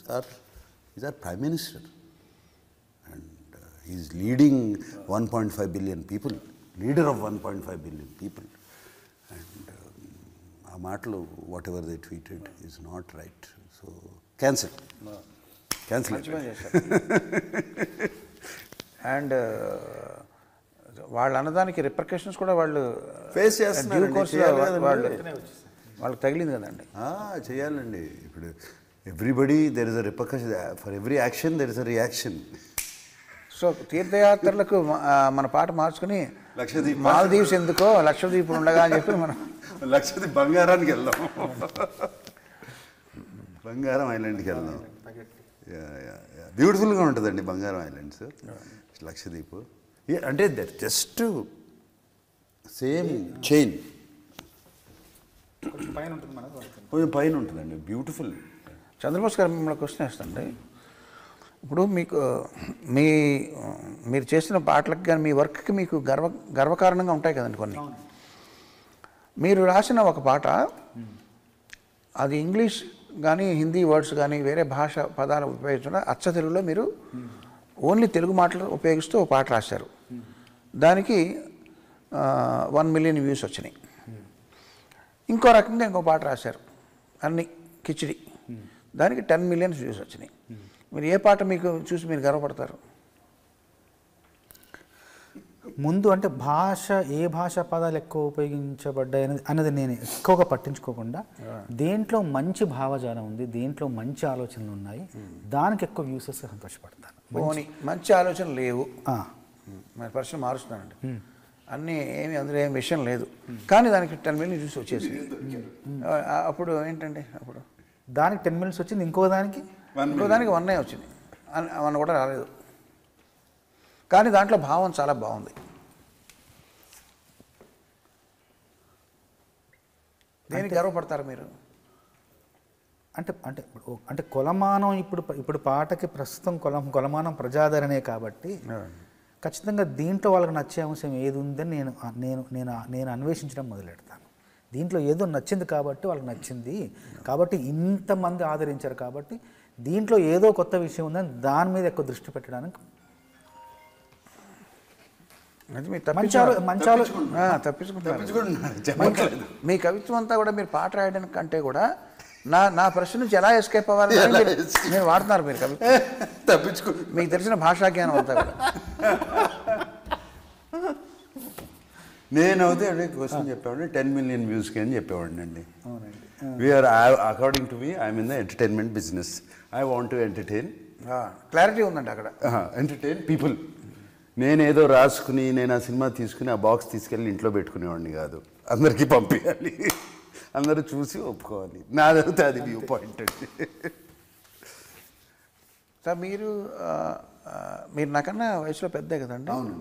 our prime minister and is leading 1.5 billion people, leader of 1.5 billion people. And ఆ మాటలు whatever they tweeted is not right. So cancel. And వాళ్ళు అన్నదానికి repercussions కూడా వాళ్ళు face చేస్తున్నారు. వాళ్ళకి తగిలింది కదండి. చేయాలండి. ఇప్పుడు everybody there is a repercussion, for every action there is a reaction. So తీర్థయాత్రలకు మన పాట మార్చుకుని లక్షద్వీప్, మాల్దీవ్స్ ఎందుకో లక్షద్వీప్ ఉండగా అని చెప్పి మనం లక్షద్వీప్ బంగారానికి వెళ్దాం, బంగారం ఐలాండ్కి వెళ్దాం. బ్యూటిఫుల్గా ఉంటుందండి బంగారం ఐలాండ్స్, లక్షద్వీప్. అంటే దట్ జస్ట్ సేమ్ చైన్, కొంచెం పైన ఉంటుందండి, బ్యూటిఫుల్. చంద్రబోస్ గారు మిమ్మల్ని క్వశ్చన్ వేస్తాండి. ఇప్పుడు మీకు మీరు చేసిన పాటలకు కానీ మీ వర్క్కి మీకు గర్వకారణంగా ఉంటాయి కదండి కొన్ని. మీరు రాసిన ఒక పాట, అది ఇంగ్లీష్ కానీ హిందీ వర్డ్స్ కానీ వేరే భాష పదాలు ఉపయోగించకుండా అచ్చ తెలుగులో మీరు ఓన్లీ తెలుగు మాటలు ఉపయోగిస్తూ ఒక పాట రాశారు. దానికి 1 million వ్యూస్ వచ్చినాయి. ఇంకో రకంగా ఇంకో పాట రాశారు, అన్ని కిచిడి, దానికి 10 million వ్యూస్ వచ్చినాయి. మీరు ఏ పాట మీకు చూసి మీరు గర్వపడతారు? ముందు అంటే ఏ భాష పదాలు ఎక్కువ ఉపయోగించబడ్డాయి అన్నది నేను ఎక్కువగా పట్టించుకోకుండా, దేంట్లో మంచి భావజాలం ఉంది, దేంట్లో మంచి ఆలోచనలు ఉన్నాయి, దానికి ఎక్కువ వ్యూస్ వస్తే సంతోషపడతాను. మంచి ఆలోచన లేవు, మరి ప్రశ్న మారుస్తున్నానండి. అన్నీ అందులో ఏం విషయం లేదు, కానీ దానికి 10 million వ్యూస్ వచ్చేసి అప్పుడు ఏంటండి, అప్పుడు దానికి 10 million వచ్చింది, ఇంకో దానికి 1 వచ్చింది, 1 కూడా రాలేదు. కానీ దాంట్లో భావం చాలా బాగుంది. దేనికి గర్వపడతారు మీరు? అంటే అంటే అంటే కొలమానం ఇప్పుడు పాటకి ప్రస్తుతం కొలమానం ప్రజాదరణే కాబట్టి ఖచ్చితంగా దీంట్లో వాళ్ళకి నచ్చే అంశం ఏది ఉందని నేను అన్వేషించడం మొదలెడతాను. దీంట్లో ఏదో నచ్చింది కాబట్టి వాళ్ళకి నచ్చింది, కాబట్టి ఇంతమంది ఆదరించారు, కాబట్టి దీంట్లో ఏదో కొత్త విషయం ఉందని దాని మీద ఎక్కువ దృష్టి పెట్టడానికి తప్పించుకుంటున్నారు. మీ కవిత్వం అంతా కూడా మీరు పాట రాయడానికి కంటే కూడా నా ప్రశ్న నుంచి ఎలా ఎస్కేప్ అవ్వాలి మీరు వాడుతున్నారు. మీరు కవిత్వం మీకు తెలిసిన భాషా జ్ఞానం అంతా కూడా. నేనైతే అదే క్వశ్చన్ చెప్పేవాడిని, 10 million వ్యూస్కి అని చెప్పేవాడిని అండి. According to me I'm in the entertainment business. I want to entertain. Clarity ఉందండి అక్కడ. Entertain people. నేనేదో రాసుకుని నేను ఆ సినిమా తీసుకుని ఆ బాక్స్ తీసుకెళ్ళి ఇంట్లో పెట్టుకునేవాడిని కాదు, అందరికీ పంపించాలి, అందరూ చూసి ఒప్పుకోవాలి. నాదైతే అది వ్యూ పాయింట్ అండి. సార్ మీరు నాకన్నా వయసులో పెద్దే కదండి. అవును.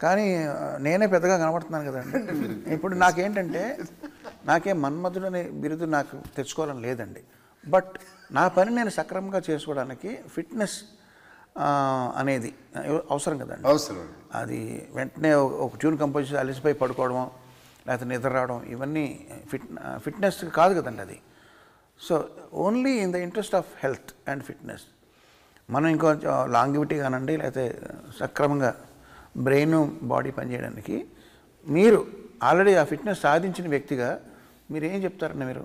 కానీ నేనే పెద్దగా కనబడుతున్నాను కదండి. ఇప్పుడు నాకేంటంటే నాకేం మన్మధుడనే బిరుదు నాకు తెచ్చుకోవాలని లేదండి. బట్ నా పని నేను సక్రమంగా చేసుకోవడానికి ఫిట్నెస్ అనేది అవసరం కదండి. అవసరం. అది వెంటనే ఒక ట్యూన్ కంపోజ్ చేసి అలసిపోయి పడుకోవడం, లేకపోతే నిద్ర రావడం, ఇవన్నీ ఫిట్నెస్ కాదు కదండి అది. So only in the interest of health and fitness మనం ఇంకొంచెం లాంగివిటీ కానండి, లేకపోతే సక్రమంగా బ్రెయిన్ బాడీ పనిచేయడానికి మీరు ఆల్రెడీ ఆ ఫిట్నెస్ సాధించిన వ్యక్తిగా మీరు ఏం చెప్తారండి? మీరు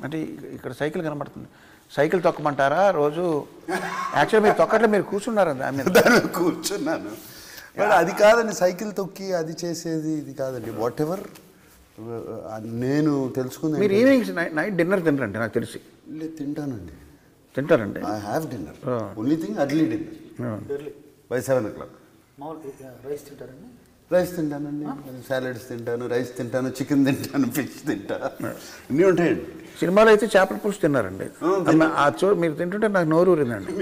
అంటే ఇక్కడ సైకిల్ కనబడుతుంది, సైకిల్ తొక్కమంటారా రోజు? యాక్చువల్ మీరు తొక్కట్లో మీరు కూర్చున్నారు దాని కూర్చున్నాను. బట్ అది కాదండి, సైకిల్ తొక్కి అది చేసేది ఇది కాదండి. వాట్ ఎవర్ నేను తెలుసుకుంది. మీరు ఈవినింగ్ నైట్ డిన్నర్ తినరండి నాకు తెలిసి? లేదు, తింటానండి. తింటారండి? I have dinner. Only thing early dinner by 7 o'clock. Rice తింటారండి? రైస్ తింటానండి, సాలడ్స్ తింటాను, రైస్ తింటాను, చికెన్ తింటాను, ఫిష్ తింటా, అన్నీ ఉంటాయండి. సినిమాలో అయితే చేపల పులుసు తిన్నారండి, మీరు తింటుంటే నాకు నోరు ఊరిందండి.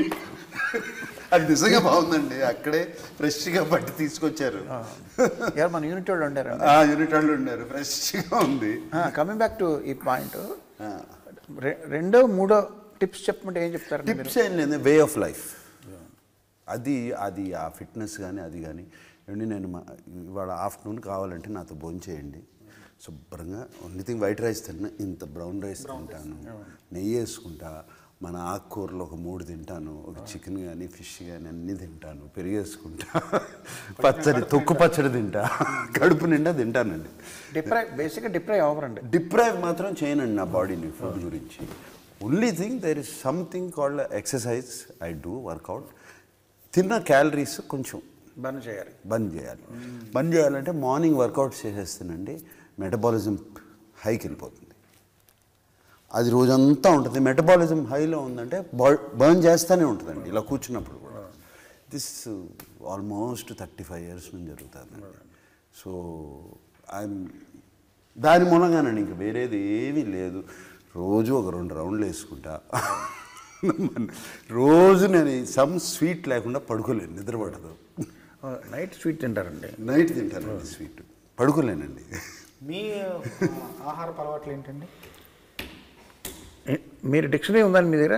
అది నిజంగా బాగుందండి, అక్కడే ఫ్రెష్గా పట్టి తీసుకొచ్చారు. ఎవరు మన యూనిట్ వాళ్ళు ఉండారు? యూనిట్ వాళ్ళు ఉన్నారు, ఫ్రెష్గా ఉంది. కమింగ్ బ్యాక్ టు ఈ పాయింట్, రెండో మూడో టిప్స్ చెప్పమంటే ఏం చెప్తారు? టిప్స్ ఏం లేదు, వే ఆఫ్ లైఫ్. అది అది ఆ ఫిట్నెస్ కానీ అది కానీ ఏమండి, నేను ఇవాళ ఆఫ్టర్నూన్ కావాలంటే నాతో భోజనం చేయండి, శుభ్రంగా ఓన్లీ థింగ్ వైట్ రైస్ తిన్నా, ఇంత బ్రౌన్ రైస్ తింటాను, నెయ్యి వేసుకుంటా, మన ఆకుకూరలు ఒక 3 తింటాను, ఒక చికెన్ కానీ ఫిష్ కానీ అన్నీ తింటాను, పెరిగేసుకుంటా, తొక్కు పచ్చడి తింటా, కడుపు నిండా తింటానండి. బేసిక్గా డిప్రైవ్ అవ్వరండి. డిప్రైవ్ మాత్రం చేయనండి నా బాడీని ఫుడ్ గురించి. Only thing there is something called exercise, I do workout. తిన్న క్యాలరీస్ కొంచెం బంద్ చేయాలి. బంద్ చేయాలంటే మార్నింగ్ వర్కౌట్ చేసేస్తానండి, మెటబాలిజం హైకి వెళ్ళిపోతుంది. అది రోజంతా ఉంటుంది. మెటబాలిజం హైలో ఉందంటే బర్న్ చేస్తూనే ఉంటుందండి ఇలా కూర్చున్నప్పుడు కూడా. దిస్ ఆల్మోస్ట్ 35 years నుంచి జరుగుతుందండి. సో ఐఎమ్ దాని మూలంగానండి, ఇంక వేరేది ఏమీ లేదు. రోజు ఒక 2 రౌండ్లు వేసుకుంటా. రోజు నేను సమ్ స్వీట్ లేకుండా పడుకోలేను, నిద్రపడదు. నైట్ స్వీట్ తింటారండి? నైట్ తింటానండి స్వీట్, పడుకోలేనండి. మీ ఆహార అలవాట్లు ఏంటండి? మీరు డిక్షనరీ ఉందండి మీ దగ్గర?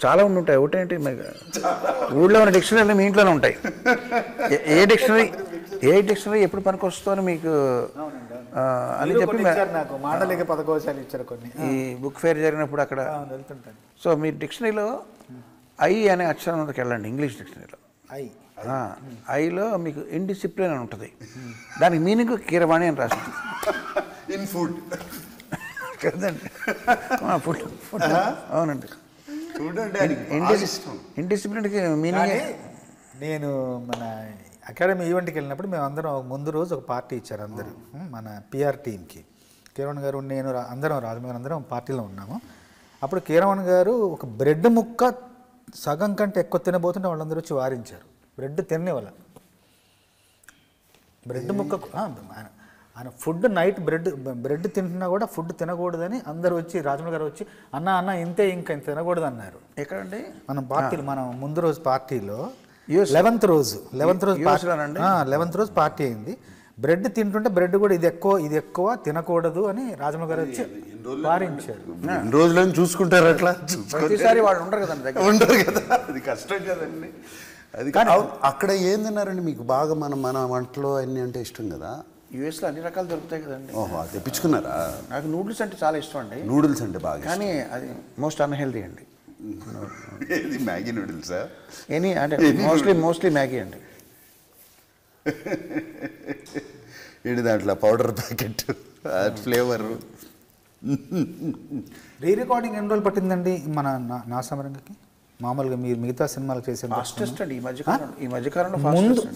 చాలా ఉంటాయి. ఒకటేంటి, ఊళ్ళో ఉన్న డిక్షనరీలు మీ ఇంట్లోనే ఉంటాయి. ఏ డిక్షనరీ ఎప్పుడు పనికి వస్తుందని మీకు అని చెప్పి నాకు మాటలేక పదకోశాలు ఇచ్చారు కొన్ని. ఈ బుక్ ఫేర్ జరిగినప్పుడు అక్కడ వెళ్తుంటాను. సో మీరు డిక్షనరీలో ఐ అనే అక్షరం మీదకి వెళ్ళండి. ఇంగ్లీష్ డిక్షనరీలో ఐలో మీకు ఇండిసిప్లిన్ అని ఉంటుంది. దానికి మీనింగ్ కీరవాణి అని రాస్తుంది. ఇన్ ఫుడ్ కదండి, ఫుడ్. అవునండి, ఇండిసిప్లిన్కి మీనింగ్. నేను మన అకాడమీ ఈవెంట్కి వెళ్ళినప్పుడు మేము అందరం ముందు రోజు ఒక పార్టీ ఇచ్చారు అందరూ, మన పిఆర్ టీమ్కి. కీరవణ్ గారు, నేను, అందరం రాజమౌళి అందరం పార్టీలో ఉన్నాము. అప్పుడు కీరవణ్ గారు ఒక బ్రెడ్ ముక్క సగం కంటే ఎక్కువ తినబోతుంటే వాళ్ళందరూ వచ్చి వారించారు. బ్రెడ్ తినేవాళ్ళ, బ్రెడ్ ముక్క ఆయన ఫుడ్ నైట్ బ్రెడ్ తింటున్నా కూడా ఫుడ్ తినకూడదని అందరూ వచ్చి, రాజమౌళి గారు వచ్చి అన్న ఇంతే, ఇంకా ఇంత తినకూడదు అన్నారు. ఎక్కడండి? మనం పార్టీలో, మనం ముందు రోజు పార్టీలో 11th రోజు పార్టీ అయింది. బ్రెడ్ తింటుంటే బ్రెడ్ కూడా ఇది ఎక్కువ తినకూడదు అని రాజమౌళి గారు వచ్చి వారించారు. రోజులను చూసుకుంటారు అట్లా. ప్రతిసారి వాళ్ళు ఉండరు కదండి, ఉండరు కదా, అది కష్టం కదండి. అది అక్కడ ఏం తిన్నారండి మీకు బాగా? మన వంటలో అన్నీ అంటే ఇష్టం కదా. యూఎస్లో అన్ని రకాలు దొరుకుతాయి కదండి. ఓహో, తెప్పించుకున్నారా? నాకు నూడిల్స్ అంటే చాలా ఇష్టం అండి. నూడిల్స్ అంటే బాగా, కానీ అది మోస్ట్ అన్హెల్దీ అండి. ఇది మ్యాగీ నూడిల్సా? ఎనీ అంటే మోస్ట్లీ మ్యాగీ అండి. ఏంటి దాంట్లో powder packet, flavour. Re recording ఎన్ని రోజులు పట్టిందండి మన నాసామరంగకి? మామూలుగా మీరు మిగతా సినిమాలు చేసే ఫాస్టెస్ట్ అండి ఈ మధ్యకాలంలో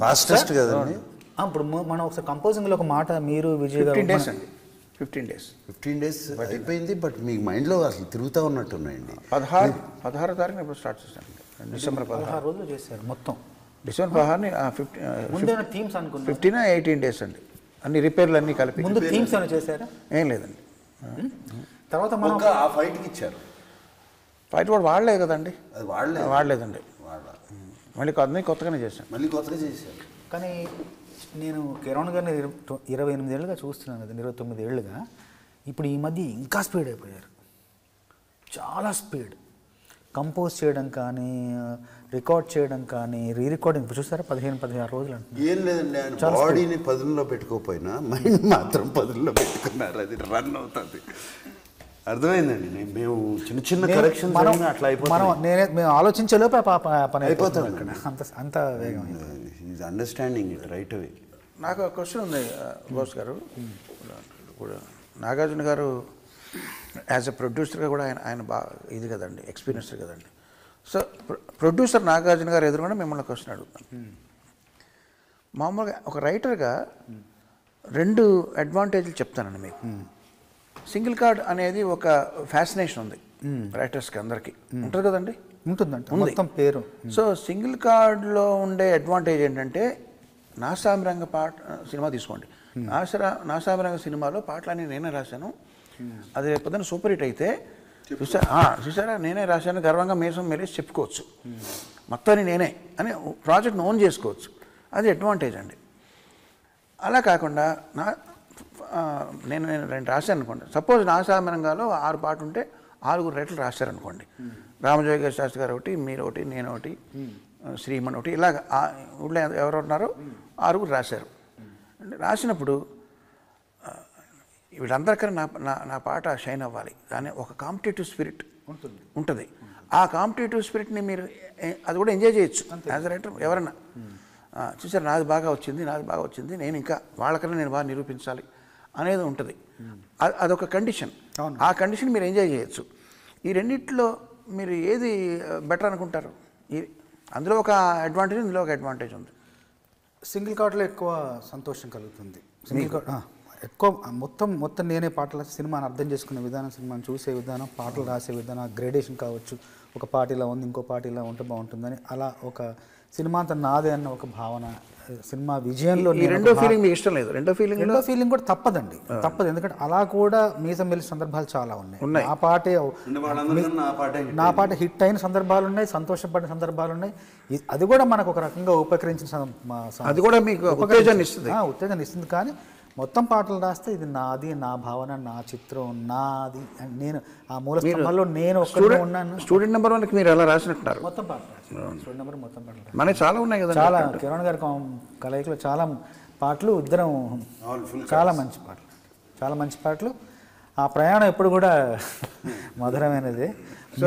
ఫాస్టెస్ట్ కదండి. ఇప్పుడు మనం ఒకసారి కంపోజింగ్లో ఒక మాట మీరు విజయ్ గారు 15 days అయిపోయింది. బట్ మీ మైండ్లో అసలు తిరుగుతూ ఉన్నట్టు ఉన్నాయండి. 16వ తారీఖున ఇప్పుడు స్టార్ట్ చేశాను. డిసెంబర్ 16 రోజులు చేశారు మొత్తం. డిసెంబర్ 16ని 15 18 days అండి. అన్ని రిపేర్లు అన్నీ కలిపి. ముందు థీమ్స్ అని చేశారా? ఏం లేదండి. తర్వాత మనం ఆ ఫైట్కి ఇచ్చారు. ఫైట్ కూడా వాడలేదు కదండి, అది వాడలేదండి. మళ్ళీ కొత్తగానే చేశాను. మళ్ళీ కొత్తగా చేశారు. కానీ నేను కిరణ్ గారిని 28 ఏళ్ళుగా చూస్తున్నాను కదా, 29 ఏళ్ళుగా. ఇప్పుడు ఈ మధ్య ఇంకా స్పీడ్ అయిపోయారు, చాలా స్పీడ్. కంపోజ్ చేయడం కానీ, రికార్డ్ చేయడం కానీ, రీ రికార్డింగ్ చూస్తారా 15-16 రోజులు అంటే ఏం లేదండి. ఆయన బాడీని పదుల్లో పెట్టుకోకపోయినా మైండ్ మాత్రం పదుల్లో పెట్టుకున్నారు, అది రన్ అవుతుంది. అర్థమైందండి. మేము చిన్న కరెక్షన్ అట్లా మేము ఆలోచించేలోపే పని అయిపోతుంది అక్కడ, అంత వేగం. Is understanding it right away. నాకు ఒక క్వశ్చన్ ఉంది బోస్ గారు. నాగార్జున గారు యాజ్ ఎ ప్రొడ్యూసర్గా కూడా ఆయన బాగా ఇది కదండి, ఎక్స్పీరియన్స్డ్ కదండి. సో ప్రొడ్యూసర్ నాగార్జున గారు ఎదురుగా మిమ్మల్ని క్వశ్చన్ అడుగుతాను. మామూలుగా ఒక రైటర్గా 2 అడ్వాంటేజ్లు చెప్తానండి మీకు. సింగిల్ కార్డ్ అనేది ఒక ఫ్యాసినేషన్ ఉంది రైటర్స్కి, అందరికీ ఉంటుంది కదండి. ఉంటుందంట మొత్తం పేరు. సో సింగిల్ కార్డ్లో ఉండే అడ్వాంటేజ్ ఏంటంటే, నాసామిరంగ సినిమా తీసుకోండి. నాసామిరంగ సినిమాలో పాటలన్నీ నేనే రాశాను, అది పొద్దున్న సూపర్ హిట్ అయితే చూసారా నేనే రాశాను గర్వంగా మీసం మెలేసి చెప్పుకోవచ్చు, మొత్తాన్ని నేనే అని ప్రాజెక్ట్ని ఓన్ చేసుకోవచ్చు. అది అడ్వాంటేజ్ అండి. అలా కాకుండా నేను 2 రాశాను అనుకోండి. సపోజ్ నాసామి రంగాలో 6 పాటలు ఉంటే 6 రైటర్లు రాశారనుకోండి. రామజోగి గారి శాస్త్రి గారు ఒకటి, మీరు ఒకటి, నేను ఒకటి, శ్రీమన్ ఒకటి, ఇలాగ ఊళ్ళో ఎవరు ఉన్నారో 6 రాశారు. రాసినప్పుడు వీళ్ళందరికన్నా నా పాట షైన్ అవ్వాలి, కానీ ఒక కాంపిటేటివ్ స్పిరిట్ ఉంటుంది. ఆ కాంపిటేటివ్ స్పిరిట్ని మీరు అది కూడా ఎంజాయ్ చేయొచ్చు యాజ్ అ రైటర్. ఎవరన్నా చూసారు నాది బాగా వచ్చింది, నేను ఇంకా వాళ్ళకన్నా నేను బాగా నిరూపించాలి అనేది ఉంటుంది. అదొక కండిషన్. ఆ కండిషన్ మీరు ఎంజాయ్ చేయొచ్చు. ఈ రెండిట్లో మీరు ఏది బెటర్ అనుకుంటారు? అందులో ఒక అడ్వాంటేజ్, ఇందులో ఒక అడ్వాంటేజ్ ఉంది. సింగిల్ కార్డ్లో ఎక్కువ సంతోషం కలుగుతుంది. సింగిల్ కార్డ్ ఎక్కువ మొత్తం నేనే పాటలు సినిమాని అర్థం చేసుకునే విధానం, సినిమాని చూసే విధానం, పాటలు రాసే విధానం, గ్రేడేషన్ కావచ్చు. ఒక పాట ఇలా ఉంది, ఇంకో పాట ఇలా ఉంటే బాగుంటుందని, అలా ఒక సినిమా అంతా నాదే అన్న ఒక భావన, సినిమా విజయంలో రెండో ఫీలింగ్ మీకు ఇష్టం లేదు? రెండో ఫీలింగ్ కూడా తప్పదు. ఎందుకంటే అలా కూడా మీసం వెళ్ళే సందర్భాలు చాలా ఉన్నాయి. నా పాట హిట్ అయిన సందర్భాలు ఉన్నాయి, సంతోషపడిన సందర్భాలు ఉన్నాయి. అది కూడా మనకు ఒక రకంగా ఉపకరించిన, అది కూడా మీకు ఉత్తేజాన్ని ఇస్తుంది. కానీ మొత్తం పాటలు రాస్తే ఇది నాది, నా భావన, నా చిత్రం, నాది, నేను ఆ మూల స్తంభంలో నేను ఒక్కడే ఉన్నాను. స్టూడెంట్ నెంబర్ 1కి మీరు ఎలా రాసినట్టున్నారు? మొత్తం పాటలు స్టూడెంట్ నెంబర్ మొత్తం పాటలు మనకి చాలా ఉన్నాయి కదా. చాలా కిరణ్ గారి కలయికలో చాలా పాటలు, ఇద్దరం చాలా మంచి పాటలు. ఆ ప్రయాణం ఎప్పుడు కూడా మధురమైనది.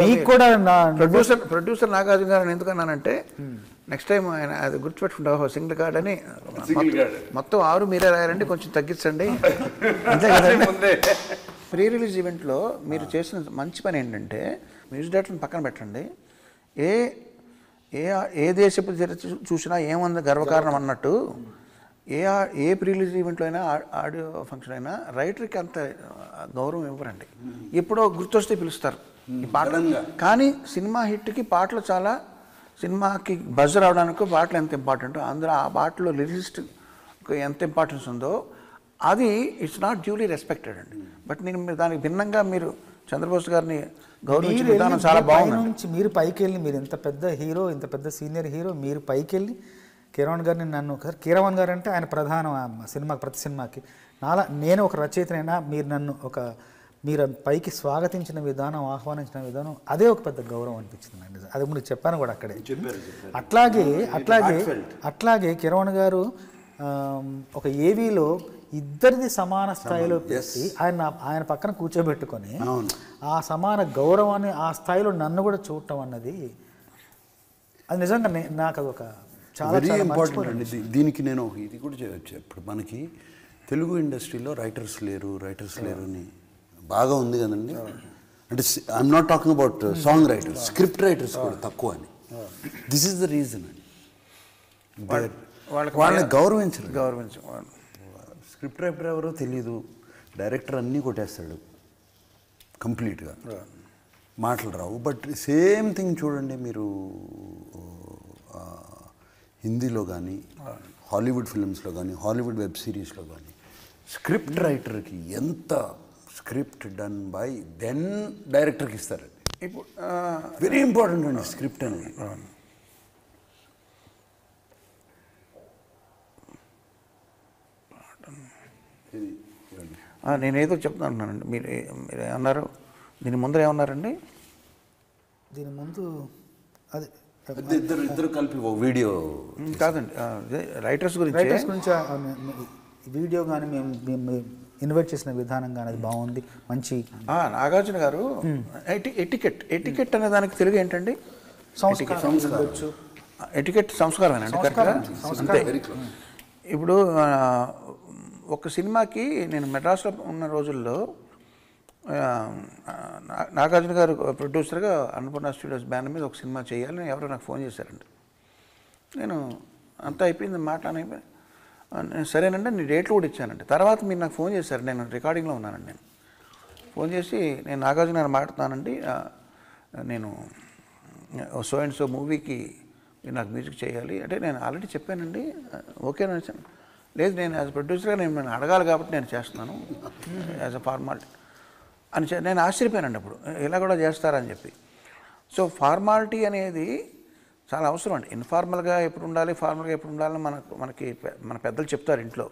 మీకు కూడా నా ప్రొడ్యూసర్ నాగార్జున గారు ఎందుకన్నానంటే, నెక్స్ట్ టైం ఆయన అది గుర్తుపెట్టుకుంటా, సింగిల్ కార్డ్ అని మొత్తం 6 మీరే రాయాలండి, కొంచెం తగ్గించండి అంతే కదండి. ప్రీ రిలీజ్ ఈవెంట్లో మీరు చేసిన మంచి పని ఏంటంటే, మ్యూజిక్ డైరెక్టర్ని పక్కన పెట్టండి, ఏ దేశపు చూసినా ఏముంది గర్వకారణం అన్నట్టు, ఏ ప్రీ రిలీజ్ ఈవెంట్లో అయినా, ఆడియో ఫంక్షన్ అయినా రైటర్కి అంత గౌరవం ఇవ్వరండి. ఎప్పుడో గుర్తొస్తే పిలుస్తారు ఈ పాటలు. కానీ సినిమా హిట్కి పాటలు చాలా, సినిమాకి బజ్ రావడానికి పాటలు ఎంత ఇంపార్టెంట్, అందులో ఆ పాటలో లిరిసిస్ట్ ఎంత ఇంపార్టెన్స్ ఉందో అది ఇట్స్ నాట్ డ్యూలీ రెస్పెక్టెడ్ అండి. బట్ మీరు దానికి భిన్నంగా మీరు చంద్రబోస్ గారిని గౌరవించిన విధానం చాలా బాగుంది. మీరు పైకి వెళ్ళి, మీరు ఇంత పెద్ద హీరో, ఇంత పెద్ద సీనియర్ హీరో, మీరు పైకి వెళ్ళి కిరణ్ గారిని కీరవాణి గారు అంటే ఆయన ప్రధాన సినిమాకి, ప్రతి సినిమాకి నేను ఒక రచయితనైనా మీరు పైకి స్వాగతించిన విధానం, ఆహ్వానించిన విధానం, అదే ఒక పెద్ద గౌరవం అనిపించింది అండి. అది మీరు చెప్పాను కూడా అక్కడే. అట్లాగే కిరణ్ గారు ఒక ఏవీలో ఇద్దరిది సమాన స్థాయిలో పెట్టి ఆయన పక్కన కూర్చోబెట్టుకొని ఆ సమాన గౌరవాన్ని ఆ స్థాయిలో నన్ను కూడా చూడటం అన్నది, అది నిజంగా నాకు అది ఒక చాలా ఇంపార్టెంట్ అండి. దీనికి నేను ఇది కూడా చేయవచ్చు. ఇప్పుడు మనకి తెలుగు ఇండస్ట్రీలో రైటర్స్ లేరు అని బాగా ఉంది కదండి. అంటే I'm not talking about song writers, script writers కూడా తక్కువ అని. దిస్ ఈస్ ద రీజన్ అండి. వాళ్ళని గౌరవించరు. స్క్రిప్ట్ రైటర్ ఎవరో తెలీదు, డైరెక్టర్ అన్నీ కొట్టేస్తాడు కంప్లీట్గా, మాటలు రావు. బట్ సేమ్ థింగ్ చూడండి మీరు హిందీలో కానీ, హాలీవుడ్ ఫిల్మ్స్లో కానీ, హాలీవుడ్ వెబ్ సిరీస్లో కానీ, స్క్రిప్ట్ రైటర్కి ఎంత స్క్రిప్ట్ డన్ బై దెన్ డైరెక్టర్కి ఇస్తారు. ఇప్పుడు వెరీ ఇంపార్టెంట్ అండి స్క్రిప్ట్ అనేది. నేనేదో చెప్తున్నానండి, మీరు ఏమన్నారు? దీని ముందర ఏమన్నారండి? దీని ముందు అది ఇద్దరు కలిపి వీడియో కాదండి, రైటర్స్ గురించి వీడియో కానీ మేము ఇన్వైట్ చేసిన విధానం కానీ అది బాగుంది, మంచి. నాగార్జున గారు ఎటికెట్ అనే దానికి తెలుగు ఏంటండి? ఎటికెట్ సంస్కారమేనండి. అంతే. ఇప్పుడు ఒక సినిమాకి నేను మెడ్రాస్లో ఉన్న రోజుల్లో నాగార్జున గారు ప్రొడ్యూసర్గా అన్నపూర్ణ స్టూడియోస్ బ్యానర్ మీద ఒక సినిమా చేయాలని ఎవరో నాకు ఫోన్ చేశారండి. నేను అంతా అయిపోయింది, మాట్లాడైపోయి నేను సరేనండి, నేను డేట్లు కూడా ఇచ్చానండి. తర్వాత మీరు నాకు ఫోన్ చేశారు, నేను రికార్డింగ్లో ఉన్నానండి. నేను ఫోన్ చేసి, నేను నాగార్జున గారు మాట్లాడుతున్నానండి, నేను సో అండ్ సో మూవీకి మీరు నాకు మ్యూజిక్ చేయాలి అంటే, నేను ఆల్రెడీ చెప్పానండి, ఓకేనా వచ్చాను. లేదు, నేను యాజ్ ప్రొడ్యూసర్గా నేను అడగాలి కాబట్టి నేను చేస్తున్నాను యాజ్ అ ఫార్మాలిటీ అని నేను ఆశ్చర్యపోయానండి. అప్పుడు ఇలా కూడా చేస్తారని చెప్పి. సో ఫార్మాలిటీ అనేది చాలా అవసరం అండి. ఇన్ఫార్మల్గా ఎప్పుడు ఉండాలి, ఫార్మల్గా ఎప్పుడు ఉండాలని మన పెద్దలు చెప్తారు ఇంట్లో.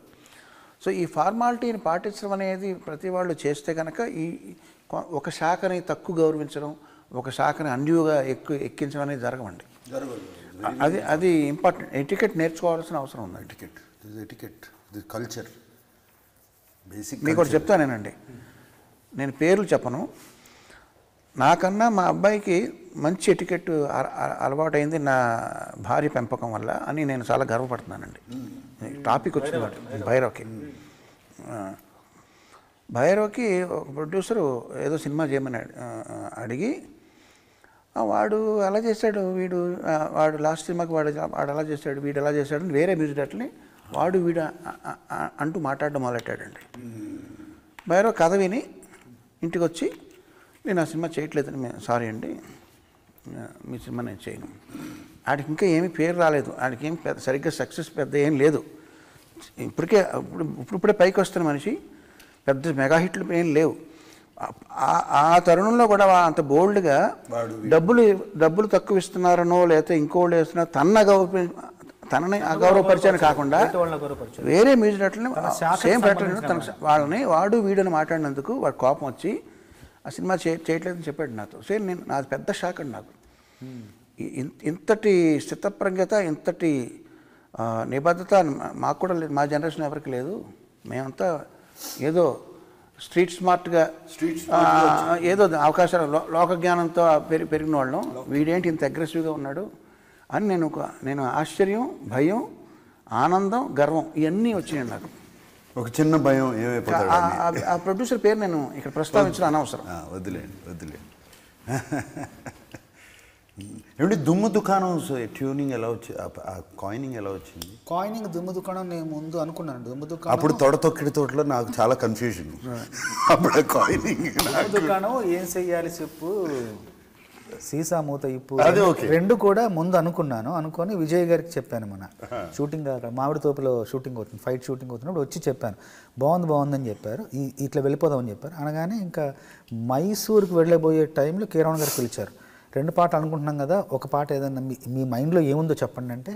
సో ఈ ఫార్మాలిటీని పాటించడం అనేది ప్రతి వాళ్ళు చేస్తే కనుక ఈ ఒక శాఖని తక్కువ గౌరవించడం, ఒక శాఖని అన్యూగా ఎక్కించడం అనేది జరగవండి. అది ఇంపార్టెంట్. ఎటికెట్ నేర్చుకోవాల్సిన అవసరం ఉంది. Etiquette culture basic. మీకు ఒకటి చెప్తానేనండి, నేను పేర్లు చెప్పను. నాకన్నా మా అబ్బాయికి మంచి ఎటికెట్ అలవాటైంది నా భార్య పెంపకం వల్ల అని నేను చాలా గర్వపడుతున్నానండి. టాపిక్ వచ్చింది భైరవ్కి ఒక ప్రొడ్యూసరు ఏదో సినిమా చేయమని అడిగి, వాడు అలా చేశాడు, వాడు లాస్ట్ సినిమాకి వాడు అలా చేశాడు, వీడు ఎలా చేశాడు అని వేరే మ్యూజిక్ డైరెక్టర్ని వీడు అంటూ మాట్లాడడం మొదలెట్టాడండి. భైరవ్ కథ విని ఇంటికి వచ్చి, నేను ఆ సినిమా చేయట్లేదని, సారీ అండి, మీ సినిమా నేను చేయను. ఆడికి ఇంకా ఏమీ పేరు రాలేదు, ఆడికి ఏం సరిగ్గా సక్సెస్ పెద్ద ఏం లేదు. ఇప్పుడే పైకి వస్తున్న మనిషి, పెద్ద మెగా హిట్లు ఏం లేవు. ఆ తరుణంలో కూడా అంత బోల్డ్గా డబ్బులు తక్కువ ఇస్తున్నారనో లేకపోతే ఇంకోళ్ళు వేస్తున్నా తనని అగౌరవపరిచాను కాకుండా వేరే మ్యూజిక్ డైరెక్టర్ని సేమ్ డైరెక్టర్ వాళ్ళని వీడని మాట్లాడినందుకు వాడు కోపం వచ్చి ఆ సినిమా చేయట్లేదని చెప్పాడు నాతో. సేమ్ నాది పెద్ద షాక్ అండి నాకు. ఇంతటి స్థితప్రజ్ఞత, ఇంతటి నిబద్ధత మాకు కూడా లేదు, మా జనరేషన్ ఎవరికి లేదు. మేమంతా ఏదో స్ట్రీట్ స్మార్ట్గా ఏదో అవకాశాలు లోక జ్ఞానంతో పెరిగిన వాళ్ళం. వీడేంటి ఇంత అగ్రెసివ్గా ఉన్నాడు అని నేను ఆశ్చర్యం, భయం, ఆనందం, గర్వం ఇవన్నీ వచ్చినాయి నాకు. ఒక చిన్న భయం ఏమైపోతాడు. ఆ ప్రొడ్యూసర్ పేరు నేను ఇక్కడ ప్రస్తావించడం అనవసరం. వదిలేండి. ఏమిటి దుమ్ము దుకాణం ట్యూనింగ్ ఎలా వచ్చింది, ఆ కాయినింగ్ ఎలా వచ్చింది? కాయినింగ్ దుమ్ము దుకాణం నేను ముందు అనుకున్నాను. దుమ్ము దుకాణం అప్పుడు తొక్కిడి తోటలో నాకు చాలా కన్ఫ్యూజన్. అప్పుడు కాయినింగ్ దుకాణం ఏం చెయ్యాలి చెప్పు, సీసా మూత ఇప్పు, రెండు కూడా ముందు అనుకొని విజయ్ గారికి చెప్పాను. మన షూటింగ్ మామిడి తోపులో షూటింగ్ అవుతుంది, ఫైట్ షూటింగ్ అవుతున్నప్పుడు వచ్చి చెప్పాను, బాగుందని చెప్పారు, ఇట్లా వెళ్ళిపోదామని చెప్పారు. అనగానే ఇంకా మైసూర్కి వెళ్ళబోయే టైంలో కీరవాణి గారు పిలిచారు. 2 పాటలు అనుకుంటున్నాం కదా, ఒక పాట ఏదన్నా మీ మైండ్లో ఏముందో చెప్పండి అంటే,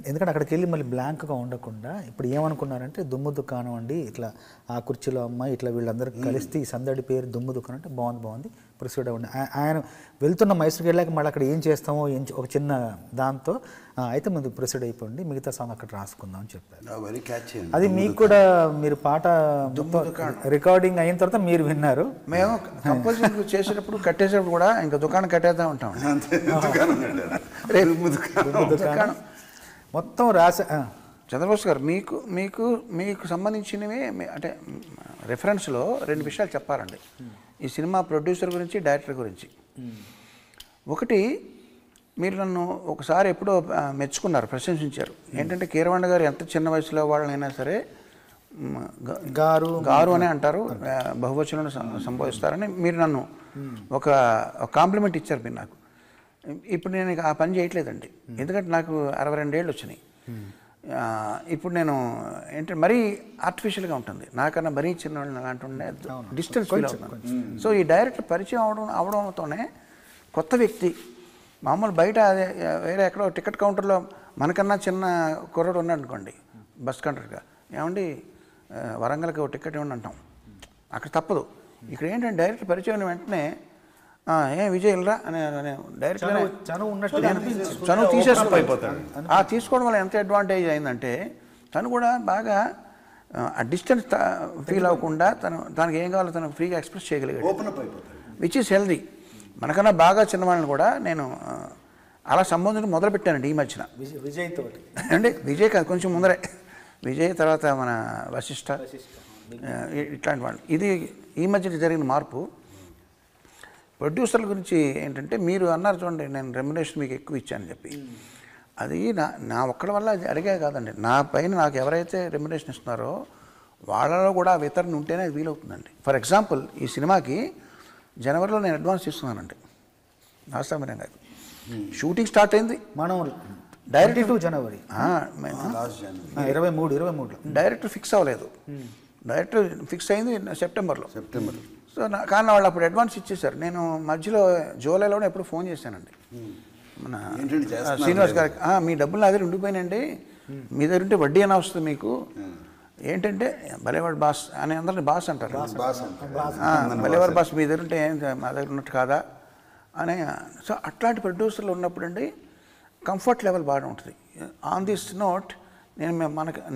ఎందుకంటే అక్కడికి వెళ్ళి మళ్ళీ బ్లాంక్గా ఉండకుండా ఇప్పుడు ఏమనుకున్నారంటే దుమ్ము దుకాణం అండి, ఇట్లా ఆ కుర్చీలో అమ్మాయి ఇట్లా వీళ్ళందరూ కలిస్తే ఈ సందడి పేరు దుమ్ము దుకాణం అంటే బాగుంది ప్రొసీడ్ అవ్వండి. ఆయన వెళ్తున్న మైసూర్కి వెళ్ళాక మళ్ళీ అక్కడ ఏం చేస్తామో ఒక చిన్న దాంతో అయితే ముందు ప్రొసీడ్ అయిపోండి, మిగతా సాంగ్ అక్కడ రాసుకుందాం అని చెప్పారు. అది మీకు కూడా మీరు పాట రికార్డింగ్ అయిన తర్వాత మీరు విన్నారు. మేము కంపోజింగ్ చేసేటప్పుడు కట్టేసేటప్పుడు కూడా ఇంకా దుకాణం కట్టేద్దాం ఉంటాం. దుకాణం మొత్తం రాసా. చంద్రబోస్ గారు, మీకు సంబంధించినవి అంటే రెఫరెన్స్లో 2 విషయాలు చెప్పాలండి ఈ సినిమా ప్రొడ్యూసర్ గురించి, డైరెక్టర్ గురించి. ఒకటి, మీరు నన్ను ఒకసారి ఎప్పుడో మెచ్చుకున్నారు, ప్రశంసించారు. ఏంటంటే కీరవాణి గారు ఎంత చిన్న వయసులో వాళ్ళనైనా సరే గారు అనే అంటారు, బహువచనం సంబోధిస్తారని మీరు నన్ను ఒక కాంప్లిమెంట్ ఇచ్చారు మీరు నాకు. ఇప్పుడు నేను ఆ పని చేయట్లేదండి, ఎందుకంటే నాకు 62 ఏళ్ళు వచ్చినాయి. ఇప్పుడు నేను ఏంటంటే మరీ ఆర్టిఫిషియల్గా ఉంటుంది, నాకన్నా మరీ చిన్నవాళ్ళని అలాంటి ఉండే డిస్టెన్స్ ఫీల్ అవుతున్నాను. సో ఈ డైరెక్టర్ పరిచయం అవడంతోనే కొత్త వ్యక్తి, మామూలు బయట అదే వేరే ఎక్కడో టికెట్ కౌంటర్లో మనకన్నా చిన్న కుర్రాడు ఉన్నాడు అనుకోండి, బస్ కండక్టర్గా, ఏమండి వరంగల్కి ఒక టికెట్ ఇవ్వండి అంటాం, అక్కడ తప్పదు. ఇక్కడ ఏంటంటే డైరెక్టర్ పరిచయం వెంటనే విజయ్ వెళ్ళరా అని డైరెక్ట్గా చనువు తీసేసుకుపోతాడు. తీసుకోవడం వల్ల ఎంత అడ్వాంటేజ్ అయిందంటే తను కూడా బాగా ఆ డిస్టెన్స్ ఫీల్ అవ్వకుండా తనకి ఏం కావాలో తను ఫ్రీగా ఎక్స్ప్రెస్ చేయగలిగాడు, విచ్ ఈస్ హెల్దీ. మనకన్నా బాగా చిన్నవాళ్ళని కూడా నేను అలా సంబంధం మొదలుపెట్టానండి ఈ మధ్యన. విజయ్తో అంటే విజయ్ కాదు, కొంచెం ముందరే విజయ్, తర్వాత మన వశిష్ఠ, ఇట్లాంటి వాళ్ళు. ఇది ఈ మధ్య జరిగిన మార్పు. ప్రొడ్యూసర్ల గురించి ఏంటంటే మీరు అన్నారు చూడండి, నేను రెమ్యునరేషన్ మీకు ఎక్కువ ఇచ్చానని చెప్పి, అది నా ఒక్కడి వల్ల అది అడిగే కాదండి. నా పైన నాకు ఎవరైతే రెమ్యునరేషన్ ఇస్తున్నారో వాళ్ళలో కూడా వితరణ ఉంటేనే అది వీలవుతుందండి. ఫర్ ఎగ్జాంపుల్ ఈ సినిమాకి జనవరిలో నేను అడ్వాన్స్ ఇస్తున్నానండి, నాసామిరంగా. షూటింగ్ స్టార్ట్ అయింది మనం డైరెక్ట్ జనవరి 23 డైరెక్టర్ ఫిక్స్ అవ్వలేదు, డైరెక్టర్ ఫిక్స్ అయింది సెప్టెంబర్లో. సో కానీ వాళ్ళు అప్పుడు అడ్వాన్స్ ఇచ్చేసారు. నేను మధ్యలో జూలైలోనే ఎప్పుడు ఫోన్ చేశానండి మన శ్రీనివాస్ గారికి, మీ డబ్బులు నా దగ్గర ఉండిపోయినండి, మీ దగ్గర ఉంటే వడ్డీ అయినా వస్తుంది మీకు, ఏంటంటే భలేవాడు బాస్ అని అందరిని బాస్ అంటారు. భలేవాడు బాస్ మీ దగ్గర ఉంటే ఏం మా దగ్గర ఉన్నట్టు కాదా అని. సో అట్లాంటి ప్రొడ్యూసర్లు ఉన్నప్పుడు అండి కంఫర్ట్ లెవెల్ బాగా ఉంటుంది. ఆన్ దిస్ నోట్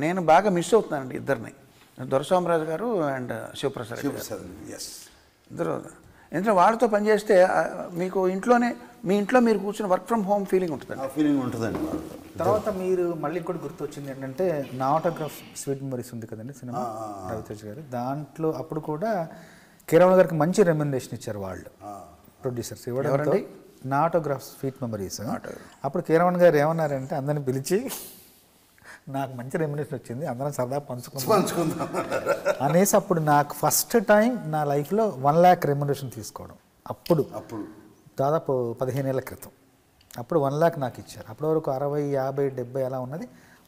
నేను బాగా మిస్ అవుతున్నానండి ఇద్దరిని, దొరస్వామిరాజు గారు అండ్ శివప్రసాద్ గారు. ఇద్దరు ఎందుకంటే వాళ్ళతో పనిచేస్తే మీకు మీ ఇంట్లో మీరు కూర్చొని వర్క్ ఫ్రమ్ హోమ్ ఫీలింగ్ ఉంటుందండి. తర్వాత మీరు మళ్ళీ కూడా గుర్తొచ్చింది ఏంటంటే నా ఆటోగ్రాఫ్ స్వీట్ మెమరీస్ ఉంది కదండి సినిమా, రవితేజ గారు. దాంట్లో అప్పుడు కూడా కిరణ్ గారికి మంచి రెమ్యునరేషన్ ఇచ్చారు వాళ్ళు ప్రొడ్యూసర్స్. ఇవ్వడంతో నా ఆటోగ్రాఫ్ స్వీట్ మెమరీస్ అప్పుడు కిరణ్ గారు ఏమన్నారంటే అందరిని పిలిచి నాకు మంచి రెమ్యునరేషన్ వచ్చింది, అందరం సరదా పంచుకుందాం అనేసి అప్పుడు నాకు ఫస్ట్ టైం నా లైఫ్లో 1 lakh రెమ్యునరేషన్ తీసుకోవడం. అప్పుడు దాదాపు 15 ఏళ్ల క్రితం అప్పుడు 1 lakh నాకు ఇచ్చారు. అప్పటి వరకు 60, 50, 70 అలా ఉన్నది.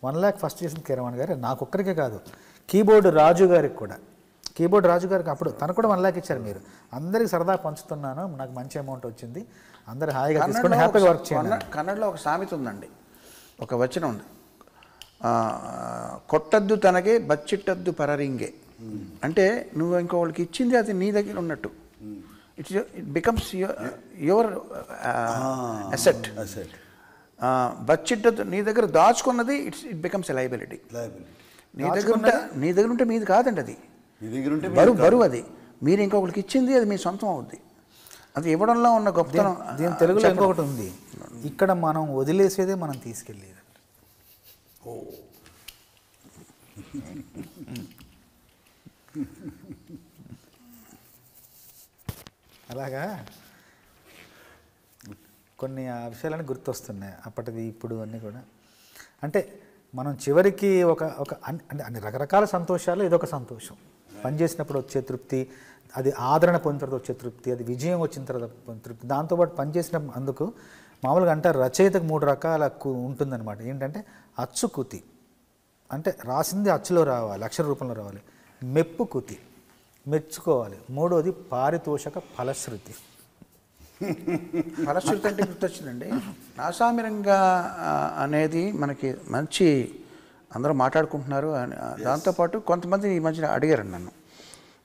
1 lakh ఫస్ట్ చేసిన కిరణ్ గారు. నాకు ఒక్కరికే కాదు, కీబోర్డ్ రాజు గారికి అప్పుడు తను కూడా 1 lakh ఇచ్చారు. మీరు అందరికి సరదా పంచుతున్నాను, నాకు మంచి అమౌంట్ వచ్చింది, అందరు హాయిగా తీసుకొని హ్యాపీగా వర్క్ చేయండి. కన్నడలో ఒక సామెత ఉందండి, ఒక వచనం ఉంది, కొట్టద్దు తనగే బచ్చిట్టద్దు పరరింగే. అంటే నువ్వు ఇంకోళ్ళకి ఇచ్చింది అది నీ దగ్గర ఉన్నట్టు, ఇట్ బికమ్స్ యువర్ అసెట్. బచ్చిట్టద్దు నీ దగ్గర దాచుకున్నది ఇట్ బికమ్స్ ఎ లయబిలిటీ. నీ దగ్గర ఉంటే మీది కాదండి, అది బరువు. అది మీరు ఇంకొకరికి ఇచ్చింది అది మీ సొంతం అవుద్ది. అది ఇవ్వడంలో ఉన్న గొప్పతనం. దీని తెలుగులో ఇంకొకటి ఉంది, ఇక్కడ మనం వదిలేసేదే మనం తీసుకెళ్ళేది. అలాగా కొన్ని ఆ విషయాలని గుర్తొస్తున్నాయి అప్పటిది ఇప్పుడు అన్నీ కూడా. అంటే మనం చివరికి అంటే అన్ని రకరకాల సంతోషాలు ఇదొక సంతోషం. పనిచేసినప్పుడు వచ్చే తృప్తి, అది ఆదరణ పొందిన తర్వాత వచ్చే తృప్తి, అది విజయం వచ్చిన తర్వాత తృప్తి. దాంతోపాటు పనిచేసిన అందుకు మామూలుగా అంటారు రచయితకు 3 రకాల ఉంటుందన్నమాట. ఏంటంటే అచ్చు కుతి, అంటే రాసింది అచ్చులో రావాలి, అక్షర రూపంలో రావాలి. మెప్పు కుతి, మెచ్చుకోవాలి. 3వది పారితోషక ఫలశ్రుతి. ఫలశ్రుతి అంటే గుర్తొచ్చిందండి, నాసామిరంగా అనేది మనకి మంచి అందరూ మాట్లాడుకుంటున్నారు. దాంతోపాటు కొంతమంది ఈ మధ్యన అడిగారు నన్ను,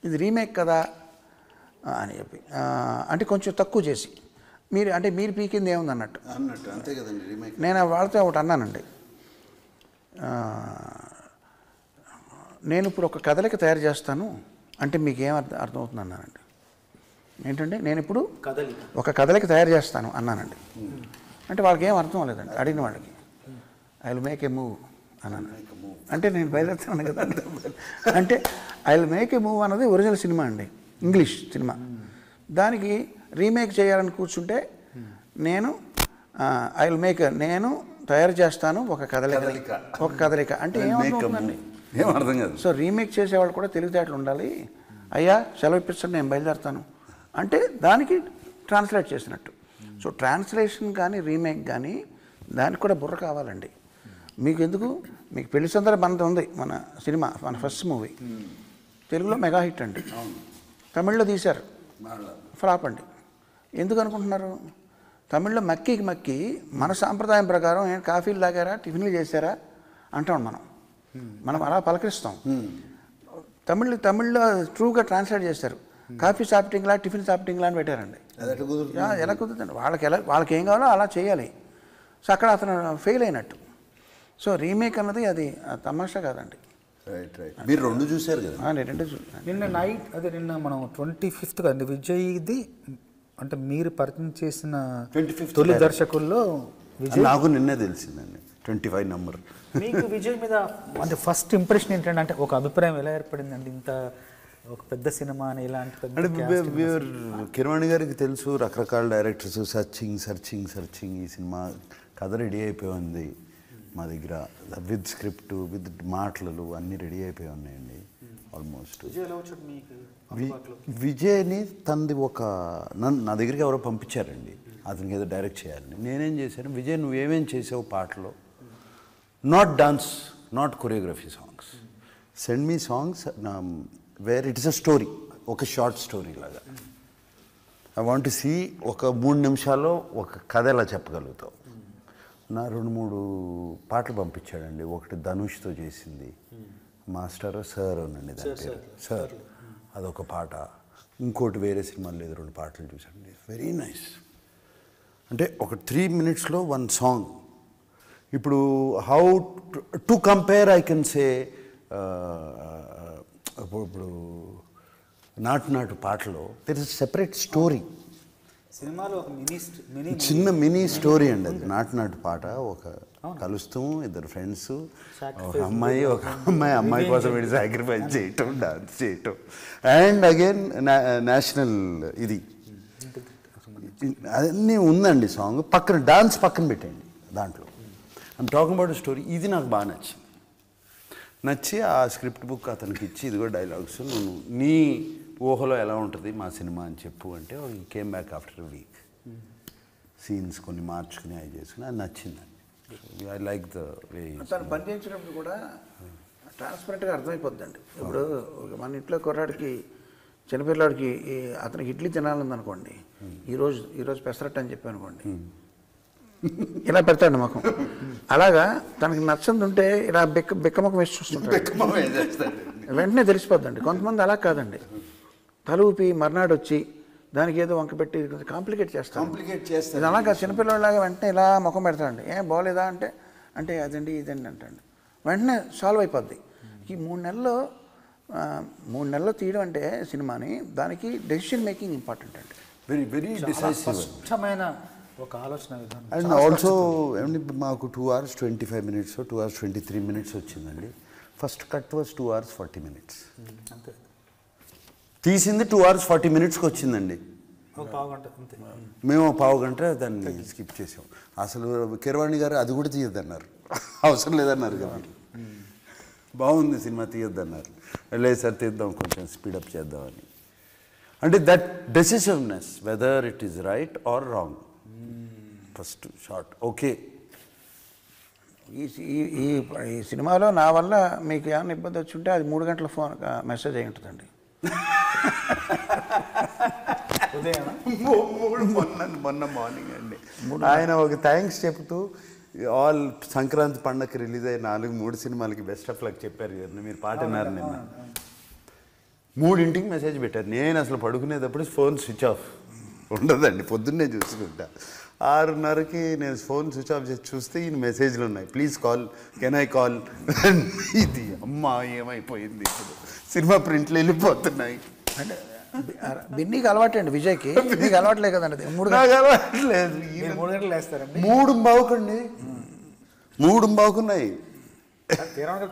ఇది రీమేక్ కదా అని చెప్పి, అంటే కొంచెం తక్కువ చేసి మీరు పీకింది ఏముంది అన్నట్టు. అంతే కదండి రీమేక్. నేను వాళ్ళతో ఒకటి అన్నానండి, నేను ఇప్పుడు ఒక కదలిక తయారు చేస్తాను అంటే మీకు ఏం అర్థమవుతుంది అన్నానండి. ఏంటంటే నేను ఇప్పుడు ఒక కదలిక తయారు చేస్తాను అన్నానండి. అంటే వాళ్ళకి ఏం అర్థం అవ్వలేదండి, అడిగిన వాళ్ళకి. I will make a move అన్నాను. అంటే నేను బయలుదేరుతాను కదా. అంటే I will make a move అన్నది ఒరిజినల్ సినిమా అండి, ఇంగ్లీష్ సినిమా. దానికి రీమేక్ చేయాలని కూర్చుంటే నేను నేను తయారు చేస్తాను ఒక కదలిక అంటే ఏమవుతుందండి, ఏమర్థం కాదు. సో రీమేక్ చేసేవాళ్ళు కూడా తెలివితేటలు ఉండాలి. అయ్యా సెలవు ఇప్పిస్తాను, నేను బయలుదేరుతాను అంటే దానికి ట్రాన్స్లేట్ చేసినట్టు. సో ట్రాన్స్లేషన్ కానీ రీమేక్ కానీ దానికి కూడా బుర్ర కావాలండి. మీకు ఎందుకు, మీకు పెళ్లి సందర్భం మనది ఉంది, మన సినిమా, మన ఫస్ట్ మూవీ తెలుగులో మెగా హిట్ అండి. తమిళ్లో తీశారు, ఫ్లాప్ అండి. ఎందుకు అనుకుంటున్నారు? తమిళ్లో మక్కి మన సాంప్రదాయం ప్రకారం ఏం కాఫీలు తాగారా, టిఫిన్లు చేశారా అంటాం మనం అలా పలకరిస్తాం. తమిళ్లో ట్రూగా ట్రాన్స్లేట్ చేస్తారు, కాఫీ సాఫ్టింగ్లా టిఫిన్ సాఫ్టింగ్లా అని పెట్టారండి. ఎలా కుదురుతుంది? వాళ్ళకి ఏం కావాలో అలా చేయాలి. సో అక్కడ అతను ఫెయిల్ అయినట్టు. సో రీమేక్ అన్నది అది తమాషా కాదండి. మీరు 2 చూశారు కదా? నేను 2 చూసాను. నిన్న మనం 25th కదండి విజయ్ది, అంటే మీరు పరిచయం చేసిన 25th తొలి దర్శకుల్లో విజయ్. నాకు నిన్నే తెలిసిందండి 25 నంబర్. మీకు విజయ్ మీద అంటే ఫస్ట్ ఇంప్రెషన్ ఏంటంటే, అంటే ఒక అభిప్రాయం ఎలా ఏర్పడిందండి? ఇంత ఒక పెద్ద సినిమా అని ఇలాంటి కిరవాణి గారికి తెలుసు, రకరకాల డైరెక్టర్స్ సర్చింగ్ ఈ సినిమా కథ రెడీ అయిపోయి ఉంది మా దగ్గర, విత్ స్క్రిప్ట్ విత్ మాటలు అన్నీ రెడీ అయిపోయి ఉన్నాయండి ఆల్మోస్ట్. విజయ్ని తనది నా దగ్గరికి ఎవరో పంపించారండి, అతనికి ఏదో డైరెక్ట్ చేయాలని. నేనేం చేశాను, విజయ్ నువ్వేమేం చేసావు పాటలో, not dance, not choreography, songs, send me songs where it is a story, ఒక షార్ట్ స్టోరీ లాగా. ఐ వాంట్ టు సీ ఒక 3 నిమిషాల్లో ఒక కథ ఎలా చెప్పగలుగుతావు. నా 2-3 పాటలు పంపించాడండి. ఒకటి ధనుష్తో చేసింది, మాస్టర్ సార్ ఉండండి దాని పేరు సార్, అదొక పాట. ఇంకోటి వేరే సినిమాలో లేదు 2 పాటలు చూసాండి, వెరీ నైస్. అంటే ఒక 3 minutesలో 1 సాంగ్. ఇప్పుడు how to compare I can say, ఇప్పుడు నాటు పాటలో దెర్ ఇస్ సెపరేట్ స్టోరీ, సినిమాలో ఒక చిన్న మినీ స్టోరీ అండి అది. నాటు పాట, ఒక కలుస్తాము, 2 ఫ్రెండ్స్, ఒక అమ్మాయి కోసం వీడు సాక్రిఫైస్ చేయటం, డాన్స్ చేయటం, అండ్ అగైన్ నేషనల్ ఇది అన్నీ ఉందండి సాంగ్. పక్కన డాన్స్ పక్కన పెట్టండి దాంట్లో. I'm talking about story. ఇది నాకు బాగా నచ్చి ఆ స్క్రిప్ట్ బుక్ అతనికి ఇచ్చి, ఇదిగో డైలాగ్స్, నువ్వు నీ ఊహలో ఎలా ఉంటుంది మా సినిమా అని చెప్పు అంటే, came back after a week, scenes కొన్ని మార్చుకుని అవి చేసుకుని, అది నచ్చిందండి. I like the way. తను పనిచేసినప్పుడు కూడా ట్రాన్స్పరెంట్గా అర్థమైపోద్దండి. ఇప్పుడు మన ఇంట్లో కుర్రాడికి, చిన్నపిల్లాడికి అతనికి ఇడ్లీ తినాలందనుకోండి, ఈరోజు పెసరట్టు అని చెప్పి అనుకోండి, ఇలా పెడతాడు ముఖం. అలాగా తనకి నచ్చంది ఉంటే ఇలా బిక్కముఖం వేసి చూస్తుంటాడు, వెంటనే తెలిసిపోద్దండి. కొంతమంది అలా కాదండి, తల ఊపి మర్నాడు వచ్చి దానికి ఏదో వంక పెట్టి కాంప్లికేట్ చేస్తాను. ఇది అలాగా చిన్నపిల్లలాగా వెంటనే ఇలా ముఖం పెడతాడండి. ఏం బాగోలేదా అంటే అదండి ఇదండి అంటాడు, వెంటనే సాల్వ్ అయిపోద్ది. ఈ 3 నెలల్లో తీయడం అంటే సినిమాని, దానికి డెసిషన్ మేకింగ్ ఇంపార్టెంట్ అండి. వెరీ వెరీ డిసైసివ్, స్పష్టమైన ఒక ఆలోచన విధానం. అండ్ ఆల్సో ఏమండి, మాకు 2 hours 25 minutes, 2 hours 23 minutes వచ్చిందండి. First cut was 2 hours 40 minutes. అంతే, తీసింది 2 hours 40 minutesకి వచ్చిందండి. ఒక పావు గంట అంతే. మేము 1/2 గంట దాన్ని స్కిప్ చేసాం. అసలు కీరవాణి గారు అది కూడా తీయొద్దన్నారు, అవసరం లేదన్నారు కదా, బాగుంది సినిమా తీయొద్దన్నారు. లేదు సార్ తీద్దాం, కొంచెం స్పీడప్ చేద్దామని. అంటే that decisiveness, whether it is right or wrong, first shot okay. ఈ సినిమాలో నా వల్ల మీకు ఏమైనా ఇబ్బంది వచ్చి ఉంటే అది 3 గంటల ఫోన్ మెసేజ్ అయి ఉంటుందండి. మొన్న మార్నింగ్ అండి ఆయన ఒక థ్యాంక్స్ చెప్తూ, ఆల్ సంక్రాంతి పండగకి రిలీజ్ అయ్యి 3 సినిమాలకి బెస్ట్ ఆఫ్ లక్ చెప్పారు కదా, మీరు పాట విన్నారు నిన్న. 3ంటికి మెసేజ్ పెట్టారు. నేను అసలు పడుకునేటప్పుడు ఫోన్ స్విచ్ ఆఫ్ ఉండదండి, పొద్దున్నే చూసుకుంటా. 6:30కి నేను ఫోన్ స్విచ్ ఆఫ్ చేసి చూస్తే ఈయన మెసేజ్లు ఉన్నాయి, please call, can I call. ఇది అమ్మా ఏమైపోయింది, ఇప్పుడు సినిమా ప్రింట్లు వెళ్ళిపోతున్నాయి. అంటే బిన్నీకి అలవాటు అండి, విజయ్కి. మీకు అలవాట్లే కదండి. 3 అలవాట్లేదు. 3 గంటలు వేస్తారండి. 3:15 3:15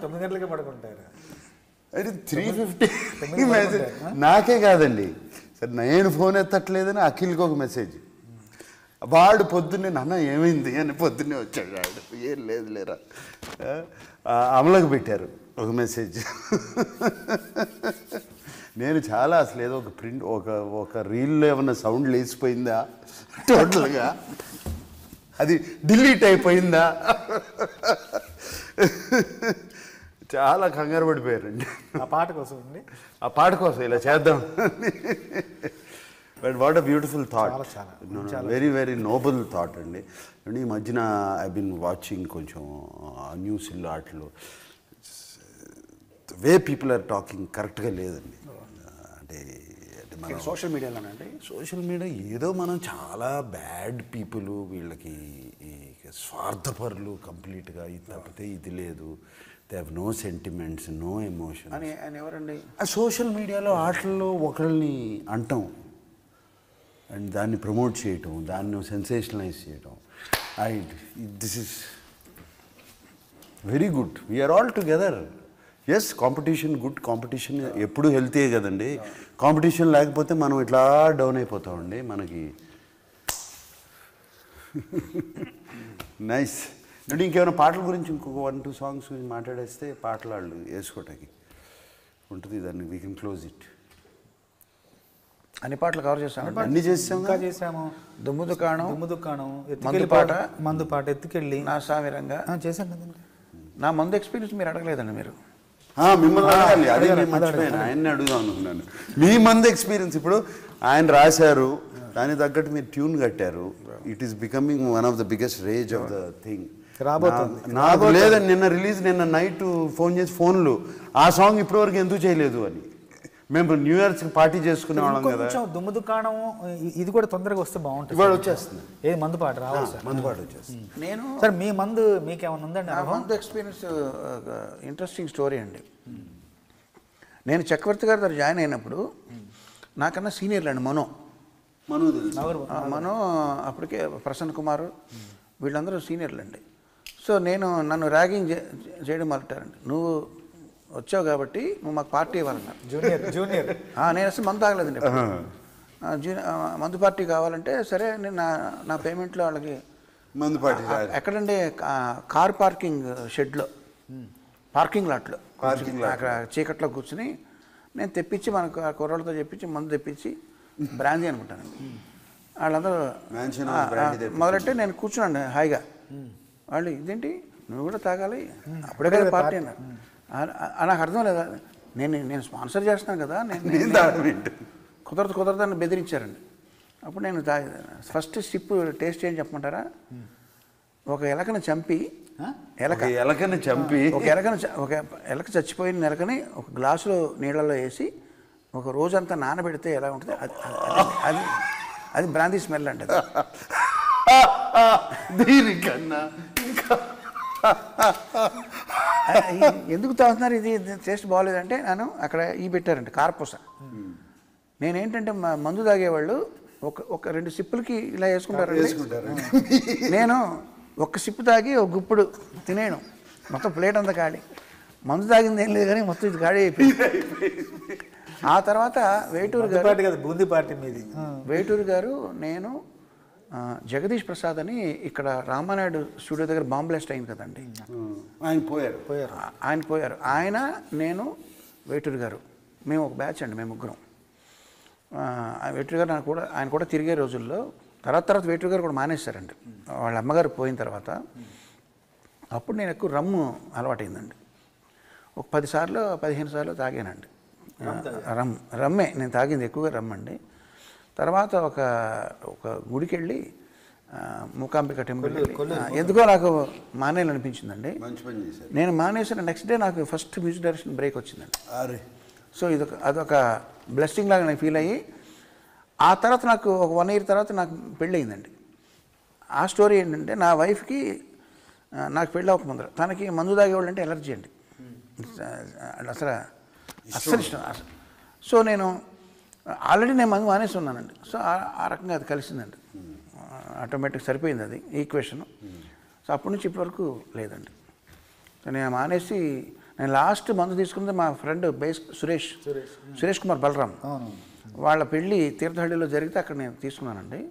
9 గంటలకే పడుకుంటారు. అది 3:50 మెసేజ్ నాకే కాదండి సార్, నేను ఫోన్ ఎత్తట్లేదని అఖిల్కి ఒక మెసేజ్. వాడు పొద్దున్నే నాన్న ఏమైంది అని పొద్దున్నే వచ్చాడు. వాడు ఏం లేదు లేరా, అమలకు పెట్టారు ఒక మెసేజ్. నేను చాలా అసలు ఏదో ఒక ప్రింట్, ఒక రీల్లో ఏమన్నా సౌండ్ లేచిపోయిందా టోటల్గా, అది డిలీట్ అయిపోయిందా, చాలా కంగారు పడిపోయారండి ఆ పాట కోసం అండి. ఆ పాట కోసం ఇలా చేద్దాం. But what a beautiful thought, very very Nobel thought అండి. అండ్ ఈ మధ్యన ఐ బిన్ వాచింగ్ కొంచెం న్యూస్లో వాటిలో వే పీపుల్ ఆర్ టాకింగ్ కరెక్ట్గా లేదండి. అంటే మన సోషల్ మీడియాలోనండి, సోషల్ మీడియా ఏదో మనం చాలా బ్యాడ్ పీపుల్, వీళ్ళకి స్వార్థపరులు కంప్లీట్గా, ఇది తప్పితే ఇది లేదు, they have no sentiments, no emotion అని ఎవరండి ఆ సోషల్ మీడియాలో ఆటల్లో ఒకళ్ళని అంటాం అండ్ దాన్ని ప్రమోట్ చేయటం, దాన్ని సెన్సేషనలైజ్ చేయటం. This is very good, we're all together. Yes, competition good, competition ఎప్పుడు హెల్తీయే కదండి. కాంపిటీషన్ లేకపోతే మనం ఇట్లా డౌన్ అయిపోతామండి. మనకి నైస్. అంటే ఇంకేమైనా పాటల గురించి ఇంకొక 1-2 songs గురించి మాట్లాడేస్తే పాటలు వాళ్ళు వేసుకోవటానికి ఉంటుంది. దాన్ని వీ కెన్ క్లోజ్ ఇట్. అన్ని పాటలు కవర్ చేస్తాను, అన్ని చేసాము. దుమ్ము దుకాణం, మందు పాట, ఎత్తుకెళ్ళి, నా సామిరంగా చేశాను కదండి. నా మందు ఎక్స్పీరియన్స్ మీరు అడగలేదండి. మీరు మిమ్మల్ని అడగాలి, అదే నేను మర్చిపోయాను, ఆయన్ని అడుగుదాం అనుకున్నాను. మీ మంది ఎక్స్పీరియన్స్ ఇప్పుడు ఆయన రాశారు, దానికి తగ్గట్టు మీరు ట్యూన్ కట్టారు. It is becoming one of the biggest rage of the thing. రాబోతుంది. నాకు లేదని నిన్న నైట్ ఫోన్ చేసి ఫోన్లు ఆ సాంగ్ ఇప్పటివరకు ఎందుకు చేయలేదు అని. మేము న్యూ ఇయర్స్కి పార్టీ చేసుకునే వాళ్ళం కదా. కొంచెం దుమ్ము దుకాణం ఇది కూడా తొందరగా వస్తే బాగుంటుంది. ఇవాళ వచ్చేస్తుంది. ఏది మందుపాటు రావాలి సార్. మందుపాటు వచ్చేస్తుంది. నేను సార్ మీ మందు మీకేమైనా ఉందండి? నా మందు ఎక్స్పీరియన్స్ ఇంట్రెస్టింగ్ స్టోరీ అండి. నేను చక్రవర్తి గారి దగ్గర జాయిన్ అయినప్పుడు నాకన్నా సీనియర్లు అండి. మనో అప్పటికే ప్రసన్న కుమార్ వీళ్ళందరూ సీనియర్లు అండి. సో నన్ను ర్యాగింగ్ చేయడం మొదలెట్టారండి. నువ్వు వచ్చావు కాబట్టి నువ్వు మాకు పార్టీ ఇవ్వాలన్నారు. జూనియర్ నేను అసలు మందు తాగలేదండి. మందు పార్టీ కావాలంటే సరే నేను నా పేమెంట్లో వాళ్ళకి మందు పార్టీ ఎక్కడంటే కార్ పార్కింగ్ షెడ్లో పార్కింగ్ లాట్లో అక్కడ చీకట్లో కూర్చుని నేను తెప్పించి మనకు ఆ కుర్రోళ్ళతో చెప్పించి మందు తెప్పించి బ్రాందీ అనుకుంటానండి. వాళ్ళందరూ మొదలెట్టి నేను కూర్చున్నాను హాయిగా. వాళ్ళు ఇదేంటి నువ్వు కూడా తాగాలి అప్పుడే కదా పార్టీ అన్నారు. నాకు అర్థం లేదా, నేను స్పాన్సర్ చేస్తున్నాను కదా, నేను కుదరదని బెదిరించారండి. అప్పుడు నేను ఫస్ట్ స్టిప్ టేస్ట్ ఏం చెప్పమంటారా? ఒక ఎలకను చంపి ఒక ఎలక చచ్చిపోయిన ఎలకని ఒక గ్లాసులో నీళ్ళలో వేసి ఒక రోజంతా నానబెడితే ఎలా ఉంటుంది అది బ్రాందీ స్మెల్ అండి. దీనికన్నా ఎందుకు తాగుతున్నారు, ఇది టేస్ట్ బాగోలేదంటే నేను అక్కడ పెట్టారండి కార్పూస. నేనేంటంటే మందు తాగేవాళ్ళు ఒక 2 సిప్పులకి ఇలా వేసుకుంటారు. నేను ఒక్క సిప్పు తాగి ఒక గుప్పుడు తినేను, మొత్తం ప్లేట్ అంతా ఖాళీ. మందు తాగింది ఏం లేదు కానీ మొత్తం ఇది ఖాళీ అయిపోయింది. ఆ తర్వాత వేటూరు గారు నేను జగదీష్ ప్రసాద్ అని ఇక్కడ రామానాయుడు స్టూడియో దగ్గర బాంబ్ బ్లాస్ట్ అయింది కదండి, ఆయన పోయారు. ఆయన నేను వేటూరు గారు మేము ఒక బ్యాచ్ అండి, మేము ముగ్గురం. వేటూరు గారు ఆయన కూడా తిరిగే రోజుల్లో తర్వాత వేటూరు గారు కూడా మానేశారండి వాళ్ళ అమ్మగారు పోయిన తర్వాత. అప్పుడు నేను ఎక్కువ రమ్ము అలవాటైందండి. ఒక 10 సార్లు 15 సార్లు తాగానండి రమ్మే నేను తాగింది, ఎక్కువగా రమ్మండి. తర్వాత ఒక గుడికి వెళ్ళి మూకాంబిక టెంపుల్ ఎందుకో నాకు మానేయాలనిపించిందండి. నేను మానేసిన నెక్స్ట్ డే నాకు ఫస్ట్ మ్యూజిక్ డైరెక్షన్ బ్రేక్ వచ్చిందండి. సో అదొక బ్లెస్సింగ్ లాగా నేను ఫీల్ అయ్యి ఆ తర్వాత నాకు ఒక 1 year తర్వాత నాకు పెళ్ళి అయిందండి. ఆ స్టోరీ ఏంటంటే నా వైఫ్కి నాకు పెళ్ళి అవ్వకముందర తనకి మందు తాగేవాళ్ళు అంటే ఎలర్జీ అండి, అస్సలు ఇష్టం. సో నేను ఆల్రెడీ నేను మందు మానేసి ఉన్నానండి. సో ఆ రకంగా అది కలిసిందండి, ఆటోమేటిక్ సరిపోయింది అది ఈక్వేషన్. సో అప్పటి నుంచి ఇప్పటివరకు లేదండి. సో నేను మానేసి నేను లాస్ట్ మందు తీసుకుంది మా ఫ్రెండ్ సురేష్ కుమార్ బలరామ్ వాళ్ళ పెళ్ళి తీర్థహಳ್ಳಿలో జరిగితే అక్కడ నేను తీసుకున్నానండి.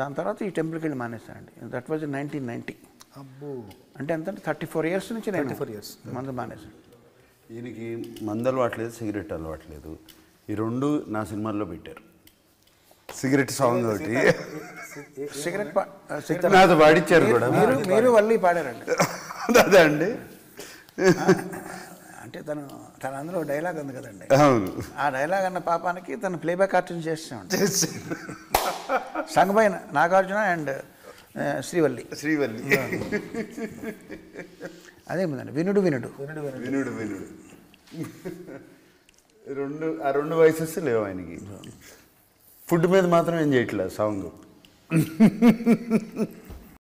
దాని తర్వాత ఈ టెంపుల్కి వెళ్ళి మానేశానండి. That was 1990. అంటే ఎంత 34 years నుంచి నేను మందు మానేశాను. ఈయనకి మందు అలవాట్లేదు, సిగరెట్ అలవాట్లేదు. ఈ 2 నా సినిమాల్లో పెట్టారు. సిగరెట్ సాంగ్ ఒకటి సిగరెట్ నాతో పాడిచ్చారు కూడా. మీరు మళ్ళీ పాడారండి. అదే అండి, అంటే తన అందులో డైలాగ్ ఉంది కదండి, అవును. ఆ డైలాగ్ అన్న పాపానికి తను ప్లేబ్యాక్ ఆర్టిస్ట్ చేస్తామండి. సంగమైన నాగార్జున అండ్ శ్రీవల్లి అదేమిందండి వినుడు 2 వయసెస్ లేవు ఆయనకి. ఫుడ్ మీద మాత్రం ఏం చేయట్లేదు సాంగ్.